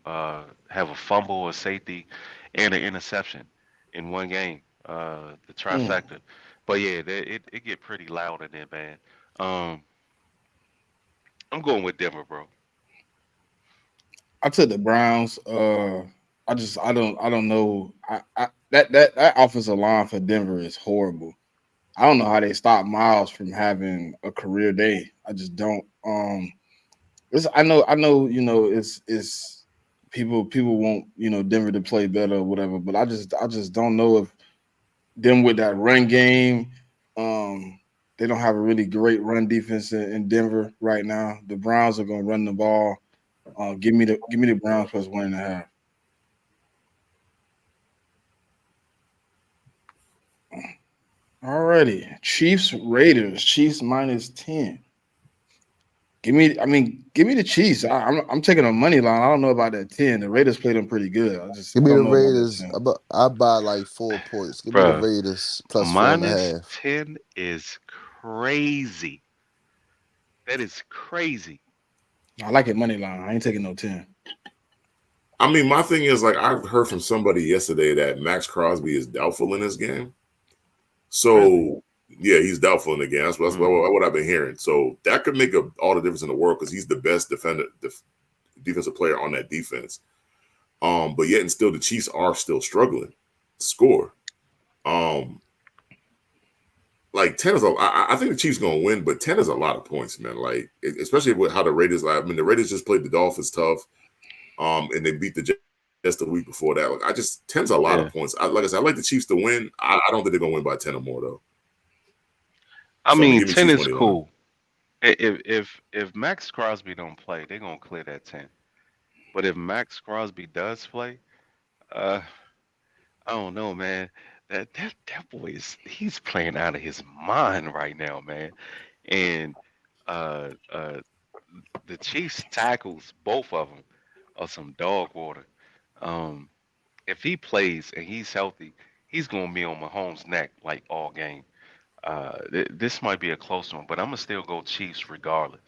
have a fumble, a safety, and an interception in one game. The Mm. trifecta. But yeah, it get pretty loud in there, man. Um, I'm going with Denver, bro. I took the Browns. I don't know. That offensive line for Denver is horrible. I don't know how they stop Miles from having a career day. I just don't. I know. It's people want Denver to play better or whatever, but I just don't know if them with that run game. Um, they don't have a really great run defense in Denver right now. The Browns are gonna run the ball. Give me the Browns plus 1.5. Alrighty. Chiefs Raiders. Chiefs minus 10. Give me the Chiefs. I'm taking a money line. I don't know about that 10. The Raiders played them pretty good. I just Give I me the don't know about that Raiders. 10. I buy like 4 points. Give me the Bruh, Raiders plus four and a minus half. 10 is crazy. That is crazy. I like it money line. I ain't taking no 10. I mean, my thing is like I heard from somebody yesterday that Max Crosby is doubtful in this game. Really? So yeah, he's doubtful in the game. That's Mm. what I've been hearing. So that could make all the difference in the world because he's the best defensive player on that defense. But yet and still, the Chiefs are still struggling to score. Um, like 10 is I think the Chiefs gonna win, but 10 is a lot of points, man. Like especially with how the Raiders. Like, I mean, the Raiders just played the Dolphins tough. And they beat the Jets the week before that. Like I just 10's a lot of Yeah. points. Like I said, I like the Chiefs to win. I don't think they're gonna win by 10 or more though. I So I mean, mean, give me 10 Chiefs is money line. cool. If Max Crosby don't play, they're gonna clear that 10. But if Max Crosby does play, uh, I don't know, man. That boy he's playing out of his mind right now, man. And uh, uh, the Chiefs tackles both of them. or some dog water. Um, if he plays and he's healthy, he's gonna be on Mahomes' neck like all game. This might be a close one, but I'm gonna still go Chiefs regardless.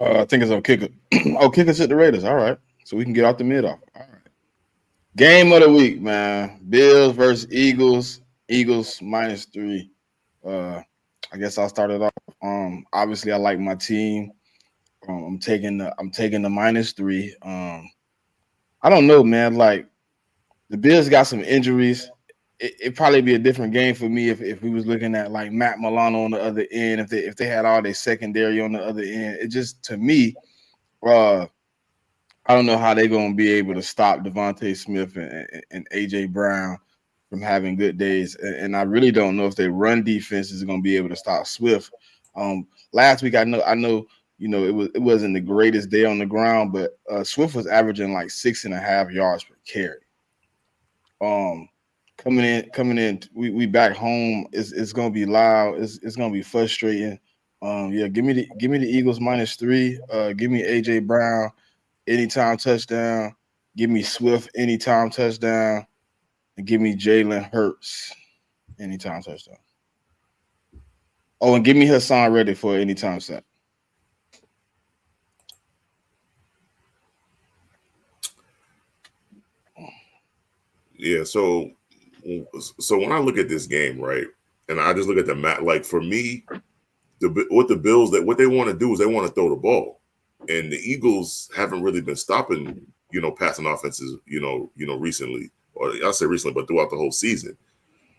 I think it's on Kicker. Oh, Kicker's at the Raiders. All right. So we can get out the mid off. All right. Game of the week, man. Bills versus Eagles. Eagles -3. Uh, I guess I'll start it off. Obviously I like my team. I'm taking the -3. I don't know, man. Like the Bills got some injuries. It'd probably be a different game for me if we was looking at like Matt Milano on the other end. If they had all their secondary on the other end, it just to me, uh, I don't know how they're gonna be able to stop Devontae Smith and AJ Brown from having good days, and I really don't know if their run defense is gonna be able to stop Swift. Last week I know it wasn't the greatest day on the ground, but Swift was averaging like 6.5 yards per carry. Um, coming in, we back home. It's gonna be loud. It's gonna be frustrating. Yeah, give me the Eagles -3. Give me AJ Brown anytime touchdown. Give me Swift anytime touchdown, and give me Jalen Hurts anytime touchdown. Oh, and give me Hassan ready for anytime set. Yeah. So when I look at this game, right, and I just look at the map, like for me, what the Bills that what they want to do is they want to throw the ball, and the Eagles haven't really been stopping, passing offenses, recently, or I say recently, but throughout the whole season.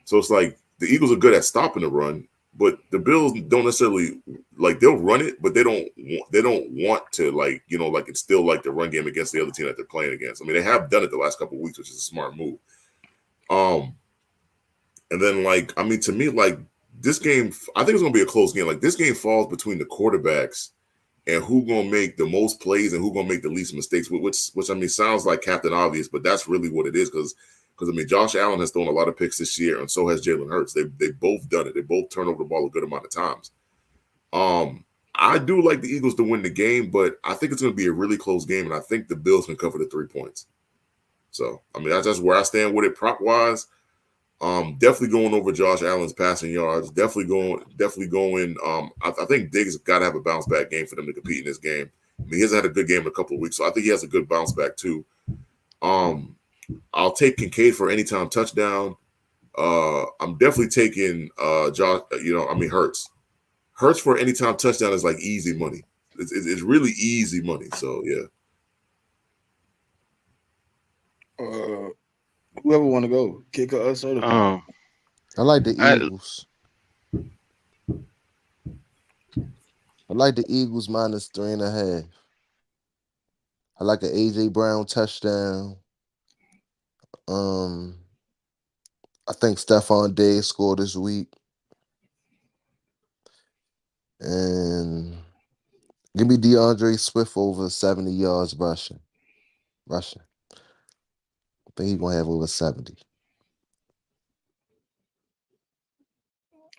So it's like the Eagles are good at stopping the run, but the Bills don't necessarily like they'll run it, but they don't want to like instill like the run game against the other team that they're playing against. I mean, they have done it the last couple of weeks, which is a smart move. Um, and then like I mean, to me, like this game, I think it's gonna be a close game. Like this game falls between the quarterbacks and who gonna make the most plays and who gonna make the least mistakes. Which I mean sounds like Captain Obvious, but that's really what it is because I mean Josh Allen has thrown a lot of picks this year, and so has Jalen Hurts. They both done it. They both turn over the ball a good amount of times. Um, I do like the Eagles to win the game, but I think it's gonna be a really close game, and I think the Bills can cover the 3 points. So I mean that's where I stand with it prop wise. Definitely going over Josh Allen's passing yards. Definitely going. I think Diggs got to have a bounce back game for them to compete in this game. I mean, he hasn't had a good game in a couple of weeks, so I think he has a good bounce back too. Um, I'll take Kincaid for anytime touchdown. I'm definitely taking Josh. I mean Hurts. Hurts for anytime touchdown is like easy money. It's really easy money. So yeah. Uh, Whoever want to go, Kicker or certified. Um, I like the I Eagles. I like the Eagles -3.5. I like an AJ Brown touchdown. Um, I think Stephon Diggs scored this week, and give me DeAndre Swift over 70 yards rushing. Rushing. I think he's gonna have over 70.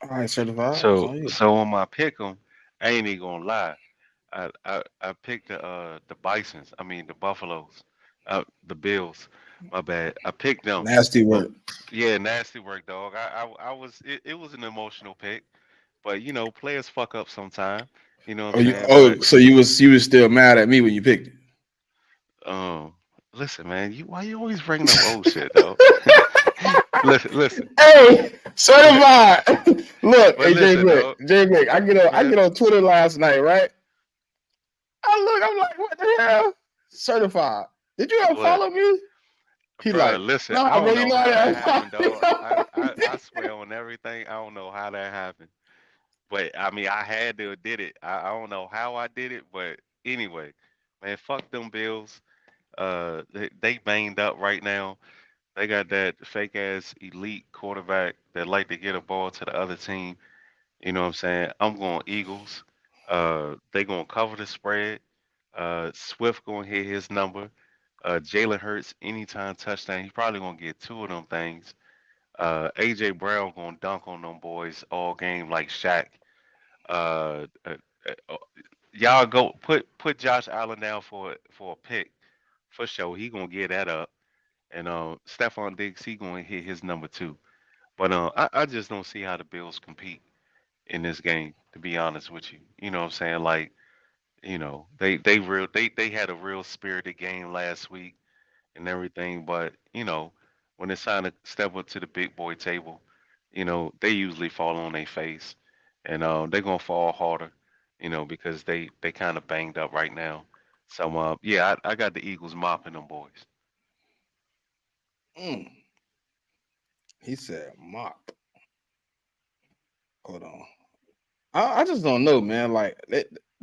All right, certified. It's so on you. so on my pick 'em, I ain't even gonna lie. I picked the Bisons. I mean the Buffaloes, the Bills. My bad. I picked them, Nasty but work. yeah, nasty work, dog. I was it was an emotional pick, but players fuck up sometime. You know what I'm Oh, you. saying? Oh, so you was still mad at me when you picked Um, listen, man, why you always bringing up old shit, though? Listen, Hey, certified. Look, but hey listen, Jmik, though, Jmik. I man, get on Twitter last night, right? I'm like, what the hell? Certified. Did you what, unfollow me? He bruh, like, listen, nah, I don't bro, you know know how that that. happened, dog. I swear on everything, I don't know how that happened, but I mean, I had to have did it. I don't know how I did it, but anyway, man, fuck them Bills. They banged up right now. They got that fake ass elite quarterback that like to get a ball to the other team. You know what I'm saying? I'm going Eagles. They gonna cover the spread. Swift gonna hit his number. Jalen Hurts anytime touchdown. He probably gonna get two of them things. AJ Brown gonna dunk on them boys all game like Shaq. Uh, uh, Y'all go put Josh Allen down for a pick for sure. He gonna get that up, and Stephon Diggs he gonna hit his number two. But I just don't see how the Bills compete in this game. To be honest with you, you know what I'm saying? Like they had a real spirited game last week and everything. But when it's time to step up to the big boy table, they usually fall on their face, and they're gonna fall harder, because they kind of banged up right now. So yeah, I got the Eagles mopping them boys. Mm. He said mop. Hold on. I just don't know, man. Like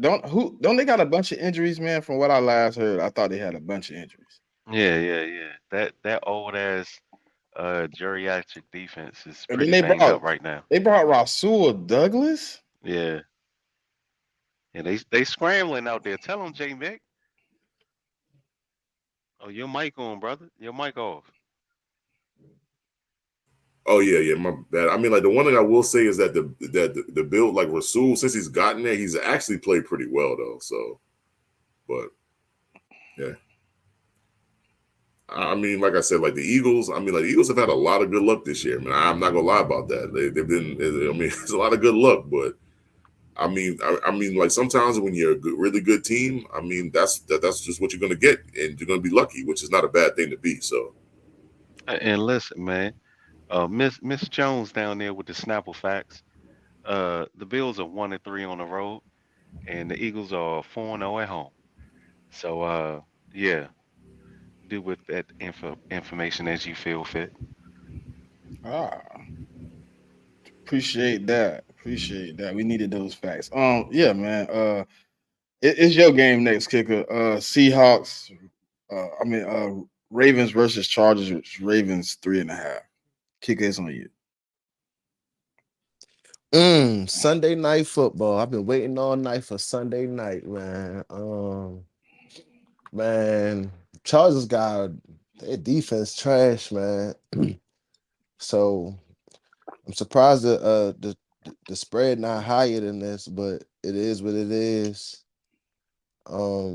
don't they got a bunch of injuries, man? From what I last heard, I thought they had a bunch of injuries. Yeah, yeah, yeah. That old ass geriatric defense is And then pretty banged up right now. they brought Rasul Douglas. Yeah, and they scrambling out there. Tell them, Jmik. Oh, your mic on, brother. Your mic off. Oh yeah, my bad. I mean, like the one thing I will say is that the build, like Rasul, since he's gotten there, he's actually played pretty well though. So, but yeah, I mean, like I said, like the Eagles. I mean, like the Eagles have had a lot of good luck this year, man. I'm not gonna lie about that. They've been. I mean, it's a lot of good luck, but I mean, like sometimes when you're a really good team, I mean, that's just what you're gonna get, and you're gonna be lucky, which is not a bad thing to be. So, And listen, man. Miss Jones down there with the Snapple facts. The Bills are 1-3 on the road, and the Eagles are 4-0 at home. So, yeah, do with that information as you feel fit. Ah, appreciate that. Appreciate that. We needed those facts. Yeah, man. It's your game next, Kicker. Seahawks. Ravens versus Chargers. Ravens 3.5. Kicker is on you. Sunday night football. I've been waiting all night for Sunday night, man. Man, Chargers got their defense trash, man. So I'm surprised that the spread not higher than this, but it is what it is. I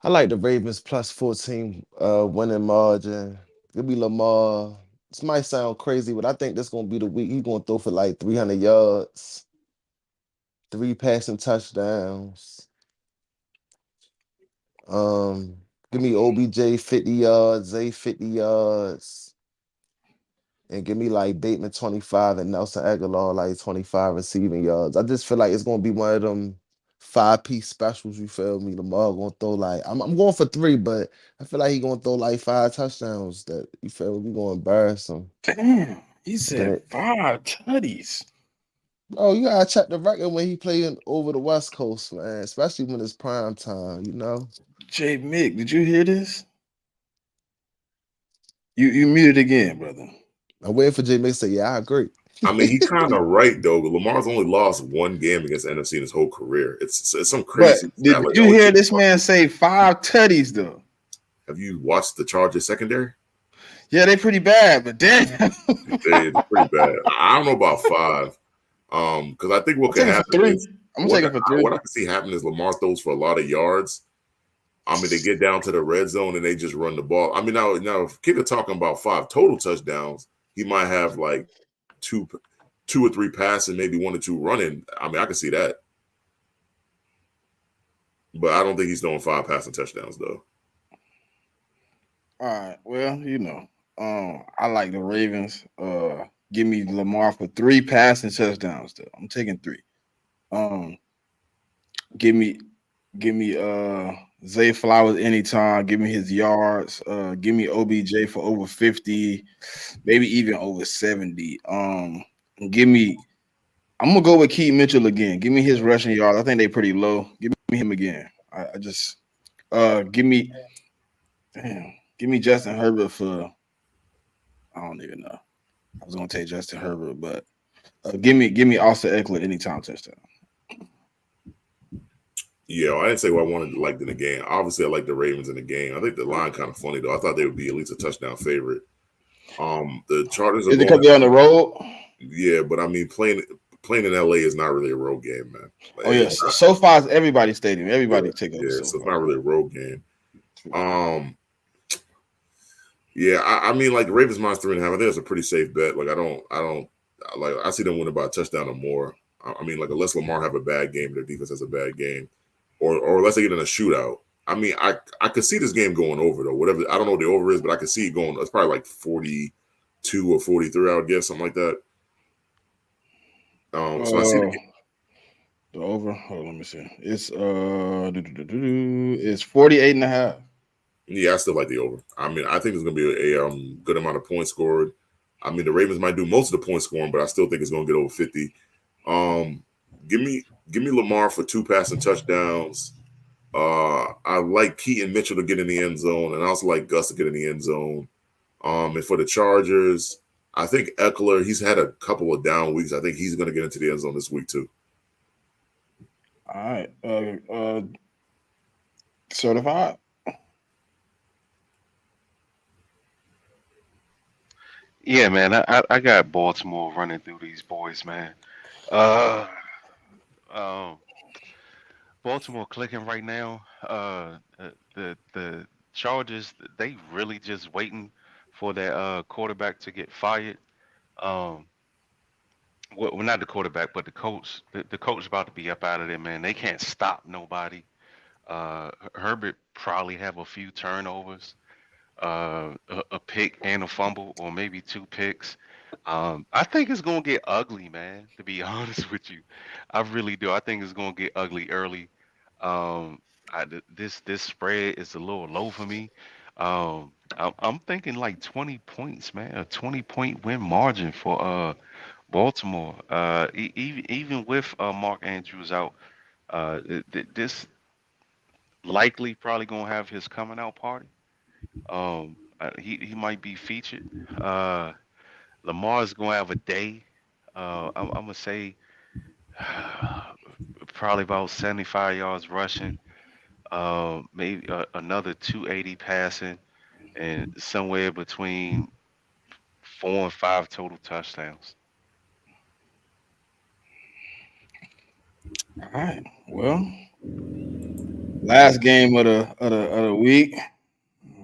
like the Ravens plus 14 winning margin. Give me Lamar. This might sound crazy, but I think this gonna be the week he's gonna throw for like 300 yards, 3 passing touchdowns. Give me OBJ 50 yards, Zay 50 yards, and give me like Bateman 25 and Nelson Aguilar like 25 receiving yards. I just feel like it's gonna be one of them 5-piece specials. You feel me? Lamar gonna throw like I'm going for 3, but I feel like he gonna throw like 5 touchdowns. That you feel me? We gonna embarrass him. Damn, he said Then 5 tutties. oh, you gotta check the record when he playing over the West Coast, man. Especially when it's prime time. Jmik, did you hear this? You muted again, brother. I'm waiting for Jmik to say, yeah, I agree. I mean, he kind of right though. Lamar's only lost 1 game against the NFC in his whole career. It's some crazy. But did like you hear this man say 5 tutties though? Have you watched the Chargers secondary? Yeah, they pretty bad, but damn, They're pretty bad. I don't know about 5. Because I think what can happen is I'm gonna take it for 3. what I can see happen is Lamar throws for a lot of yards. I mean, they get down to the red zone and they just run the ball. I mean, now if Kicka talking about 5 total touchdowns, he might have like two or 3 passing, maybe 1 or 2 running. I mean, I can see that, but I don't think he's throwing 5 passing touchdowns though. All right, well, I like the Ravens. Give me Lamar for 3 passing touchdowns though. I'm taking 3. Give me Zay Flowers anytime. Give me his yards. Give me OBJ for over 50, maybe even over 70. I'm gonna go with Keith Mitchell again. Give me his rushing yards. I think they're pretty low. Give me him again. I just give me Justin Herbert for I don't even know. I was gonna take Justin Herbert, but give me Austin Eckler anytime touchdown. Yeah, I didn't say what I wanted to like in the game. Obviously, I like the Ravens in the game. I think the line kind of funny though. I thought they would be at least a touchdown favorite. The Chargers are because they're on the road. Yeah, but I mean, playing playing in LA is not really a road game, man. Like, Oh yes, SoFi is everybody's stadium. Everybody take up the so SoFi. it's not really a road game. Yeah, I mean, like the Ravens minus 3.5. I think it's a pretty safe bet. Like I see them winning by a touchdown or more. I mean, like unless Lamar have a bad game, their defense has a bad game, or unless they get in a shootout. I mean, I could see this game going over though. Whatever, I don't know what the over is, but I could see it going. It's probably like 42 or 43. I would guess something like that. So I see the over. Hold on, let me see. It's it's 48.5. Yeah, I still like the over. I mean, I think it's going to be a good amount of points scored. I mean, the Ravens might do most of the point scoring, but I still think it's going to get over 50. Give me Lamar for 2 passing touchdowns. I like Keaton Mitchell to get in the end zone, and I also like Gus to get in the end zone. And for the Chargers, I think Eckler, he's had a couple of down weeks. I think he's going to get into the end zone this week too. All right. Certified. Yeah, man. I got Baltimore running through these boys, man. Um, Baltimore clicking right now. The Chargers, they really just waiting for that quarterback to get fired. Um, well, not the quarterback, but the coach. The coach about to be up out of there, man. They can't stop nobody. Herbert probably have a few turnovers, a pick and a fumble, or maybe 2 picks. I think it's gonna get ugly, man. To be honest with you, I really do. I think it's gonna get ugly early. Um, this spread is a little low for me. I'm thinking like 20 points, man. A 20-point win margin for Baltimore. Even with Mark Andrews out, this likely probably gonna have his coming out party. He might be featured. Lamar's gonna have a day. I'm gonna say probably about 75 yards rushing. Maybe another 280 passing, and somewhere between 4 and 5 total touchdowns. All right. Well, last game of the week.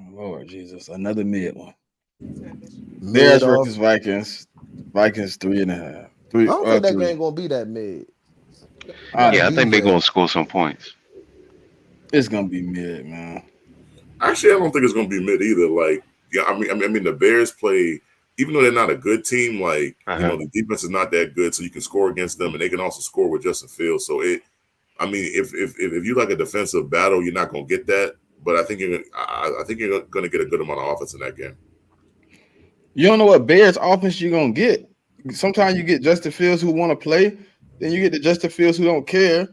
Lord Jesus, another mid one. Mid Bears off. versus Vikings. Vikings 3.5. I don't think that 3. game gonna be that mid. Yeah, I think they're gonna score some points. It's gonna be mid, man. Actually, I don't think it's going to be mid either. Like, yeah, I mean, the Bears play, even though they're not a good team. Like, the defense is not that good, so you can score against them, and they can also score with Justin Fields. So I mean, if you like a defensive battle, you're not going to get that. But I think you're going to get a good amount of offense in that game. You don't know what Bears offense you're gonna get. Sometimes you get Justin Fields who want to play, then you get the Justin Fields who don't care, and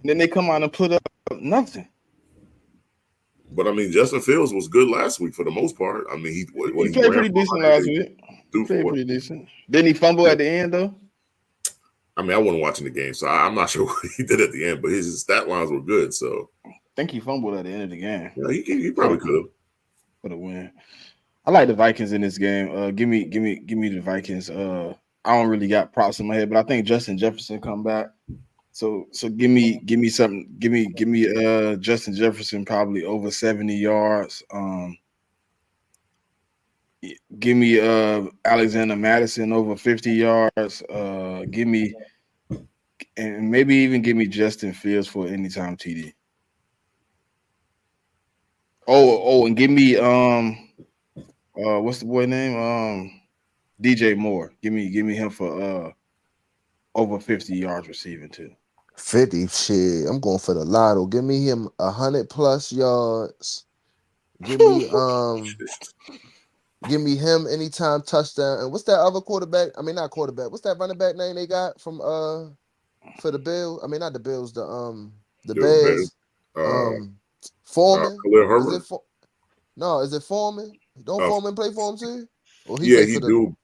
then they come out and put up nothing. But I mean, Justin Fields was good last week for the most part. I mean, he played pretty decent last week. He played pretty decent. Didn't he fumble at the end though? I mean, I wasn't watching the game, so I'm not sure what he did at the end. But his stat lines were good. So I think he fumbled at the end of the game. Yeah, he probably could have for the win. I like the Vikings in this game. Give me the Vikings. I don't really got props in my head, but I think Justin Jefferson come back. So give me something. Give me Justin Jefferson probably over 70 yards. Give me Alexander Madison over 50 yards. Give me and maybe even give me Justin Fields for anytime TD. Oh, and give me what's the boy name? DJ Moore. Give me him for over 50 yards receiving too. 50 shit. I'm going for the lotto. Give me him 100+ yards. Give me him anytime touchdown. And what's that other quarterback? I mean, not quarterback. What's that running back name they got from for the Bills? I mean, not the Bills. The Bears. Foreman. Khalil Herbert. Is it Foreman? Don't Foreman play for him too? Or he do.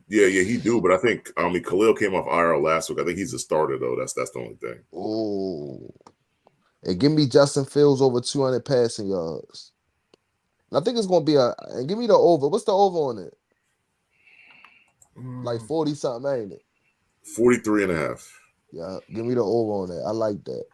Yeah, he do. But I think Khalil came off IR last week. I think he's a starter though. That's the only thing. Oh, and give me Justin Fields over 200 passing yards. And I think it's gonna be and give me the over. What's the over on it? Like 40 something, ain't it? 43 and a half. Yeah, give me the over on that. I like that.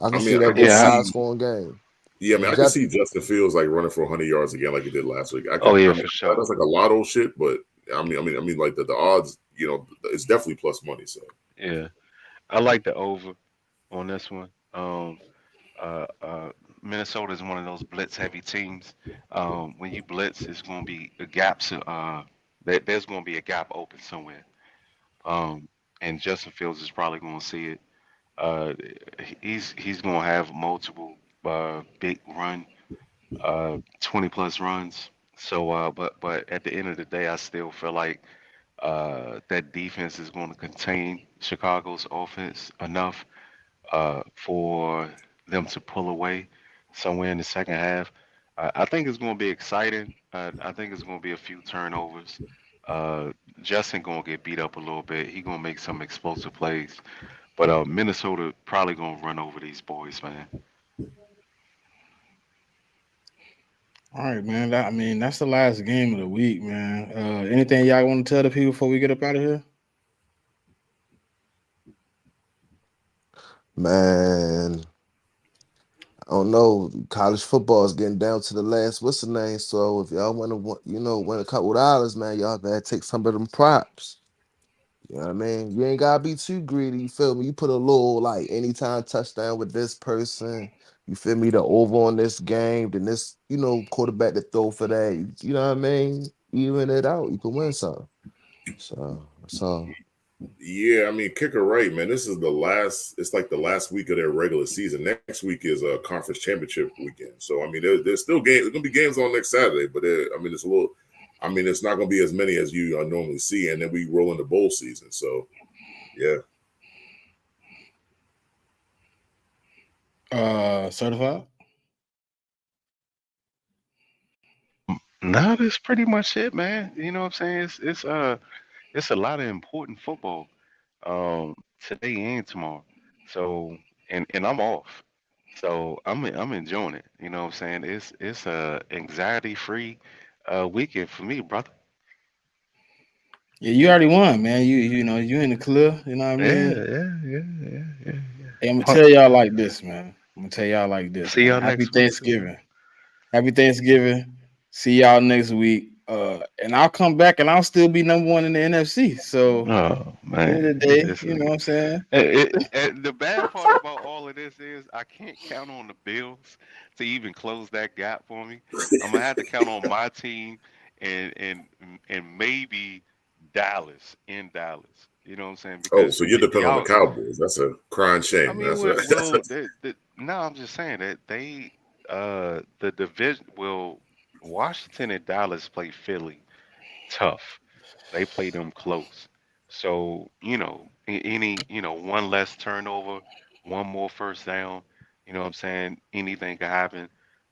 I can I mean, see I that can being a Yeah. high see. scoring game. Yeah, I mean, And I can Jeff, see Justin Fields like running for 100 yards again, like he did last week. I Oh can. I yeah, mean, for sure. that's like a lotto shit, but I mean, like the odds, it's definitely plus money. So Yeah. I like the over on this one. Minnesota is one of those blitz heavy teams. When you blitz, it's going to be the gaps. There's going to be a gap open somewhere. Um, and Justin Fields is probably going to see it. Uh, he's going to have multiple big run, 20 plus runs. So, but at the end of the day, I still feel like that defense is going to contain Chicago's offense enough for them to pull away somewhere in the second half. I think it's going to be exciting. I think it's going to be a few turnovers. Uh, Justin going to get beat up a little bit. He going to make some explosive plays. But Minnesota probably going to run over these boys, man. All right, man. I mean, that's the last game of the week, man. Anything y'all want to tell the people before we get up out of here? man, I don't know. College football is getting down to the last what's the name. So if y'all want to, win a couple dollars, man, y'all better take some of them props. You know what I mean? You ain't gotta be too greedy. You feel me? You put a little like anytime touchdown with this person. You feel me? The over on this game, then this, quarterback to throw for that. You know what I mean? Even it out, you can win some. So yeah, I mean, kicker right, man. This is the last. It's like the last week of their regular season. Next week is a conference championship weekend. So I mean, there's still games. There's gonna be games on next Saturday, but I mean, it's a little. I mean, it's not gonna be as many as you normally see, and then we roll into bowl season. So yeah. Certified. No, that's pretty much it, man. You know what I'm saying? It's a lot of important football today and tomorrow. So and I'm off. So I'm enjoying it. You know what I'm saying? It's a anxiety free weekend for me, brother. Yeah, you already won, man. You in the clear. You know what I Yeah, mean? yeah, yeah, yeah, yeah, yeah. Hey, I'm gonna Huh. tell y'all like this, man. I'm gonna tell y'all like this, See man. y'all Happy next week, too. Thanksgiving. Happy Thanksgiving. See y'all next week. And I'll come back and I'll still be number one in the NFC. So Oh at the end man, of the day, it's you know what I'm saying? the bad part about all of this is I can't count on the Bills to even close that gap for me. I'm gonna have to count on my team and and and maybe Dallas in Dallas. You know what I'm saying? Oh, Because so you depend on the y'all, Cowboys. That's a crying I shame. mean, That's right. no, I'm just saying that the division will Washington and Dallas play Philly tough. They play them close. So, any, one less turnover, one more first down, you know what I'm saying? Anything can happen.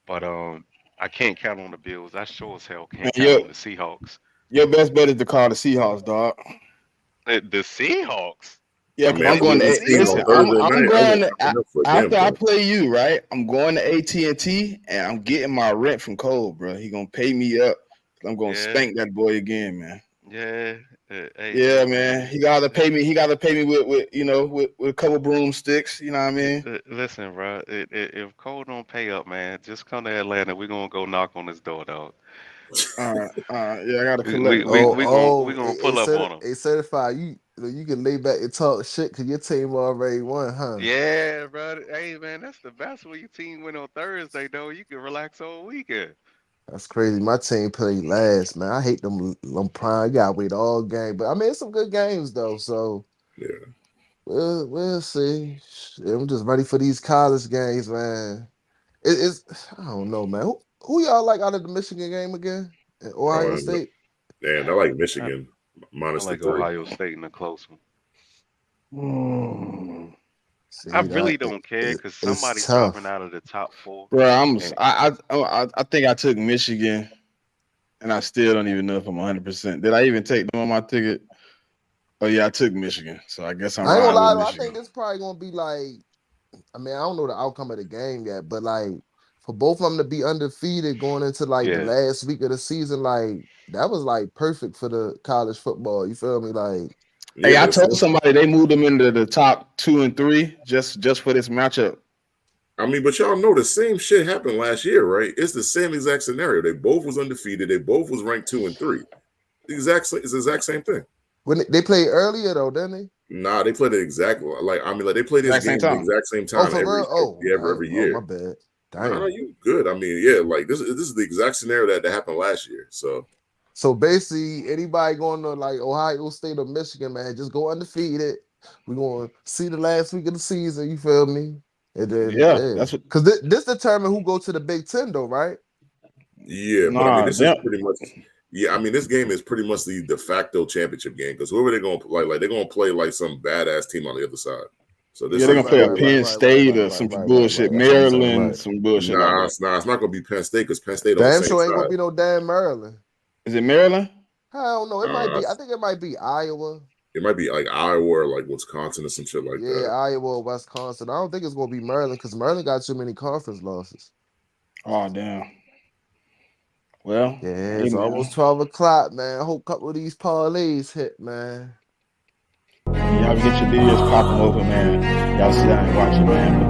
But I can't count on the Bills. I sure as hell Man, can't count on the Seahawks. your best bet is to call the Seahawks, dog. The Seahawks? Yeah, I because mean, I'm that's going what to we The seen on listen. Seahawks? Thursday I'm night. I going was to hyping up for a damn after I thing. play you, right? I'm going to AT&T and I'm getting my rent from Cole, bro. He gonna pay me up. I'm gonna Yeah, spank that boy again, man. yeah. Hey, Yeah, man. man. He gotta pay me. He gotta pay me with a couple broomsticks. You know what I mean? Listen, bro. If Cole don't pay up, man, just come to Atlanta. We're gonna go knock on his door, dog. All right, all right. Yeah, I gotta We collect, we man. we oh we gonna we oh, gonna pull up on him. it certified. You can lay back and talk shit because your team already won, huh? Yeah, bro. Hey, man, that's the best when your team win on Thursday, though. You can relax all weekend. That's crazy. My team played last, man. I hate them prime. You gotta wait all game, but I mean it's some good games though. So Yeah. we'll see. Shit, I'm just ready for these college games, man. It's I don't know, man. Who y'all like out of the Michigan game again? Oh, Ohio State. and I like I, Michigan I minus the like three. Ohio State in a close one. Mm. I See really that don't care because it's somebody's dropping tough. out of the top four. Bro, And I think I took Michigan, and I still don't even know if I'm 100%. Did I even take them on my ticket? Oh yeah, I took Michigan, so I guess I'm I ain't gonna riding with lie though. I think Michigan. it's probably gonna be like. I mean, I don't know the outcome of the game yet, but like for both of them to be undefeated going into like the yeah, last week of the season, like that was like perfect for the college football. You feel me? Like Hey, Yeah, I but told somebody they moved them into the top 2 and 3 just for this matchup. I mean, but y'all know the same shit happened last year, right? It's the same exact scenario. They both was undefeated. They both was ranked 2 and 3. It's the exact same thing. When they played earlier though, didn't they? Nah, they played the exact they play this game at the exact same Oh, time for real? every year. Oh, my bad. Nah, Damn. you good. I mean, yeah, like this is the exact scenario that happened last year. So basically, anybody going to like Ohio State or Michigan, man, just go undefeated. We're going to see the last week of the season. You feel me? And then, that's what. Because this determine who go to the Big Ten, though, right? Yeah, but I mean, this is pretty much. Yeah, I mean, this game is pretty much the de facto championship game because whoever they're going to like they're going to play like some badass team on the other side. So this they're gonna play a Penn State or some bullshit, Maryland, some bullshit like that. Nah, it's not gonna be Penn State because Penn State damn on the same sure ain't side. gonna be no damn Maryland. Is it Maryland? I don't know. It might be. I think it might be Iowa. It might be like Iowa or like Wisconsin or some shit like that. Yeah, Iowa or Wisconsin. I don't think it's gonna be Maryland because Maryland got too many conference losses. Oh damn. Well, yeah, it's almost 12 o'clock, man. I hope a couple of these parlays hit, man. Y'all get your videos popping over, man. Y'all sit down and watch it, man.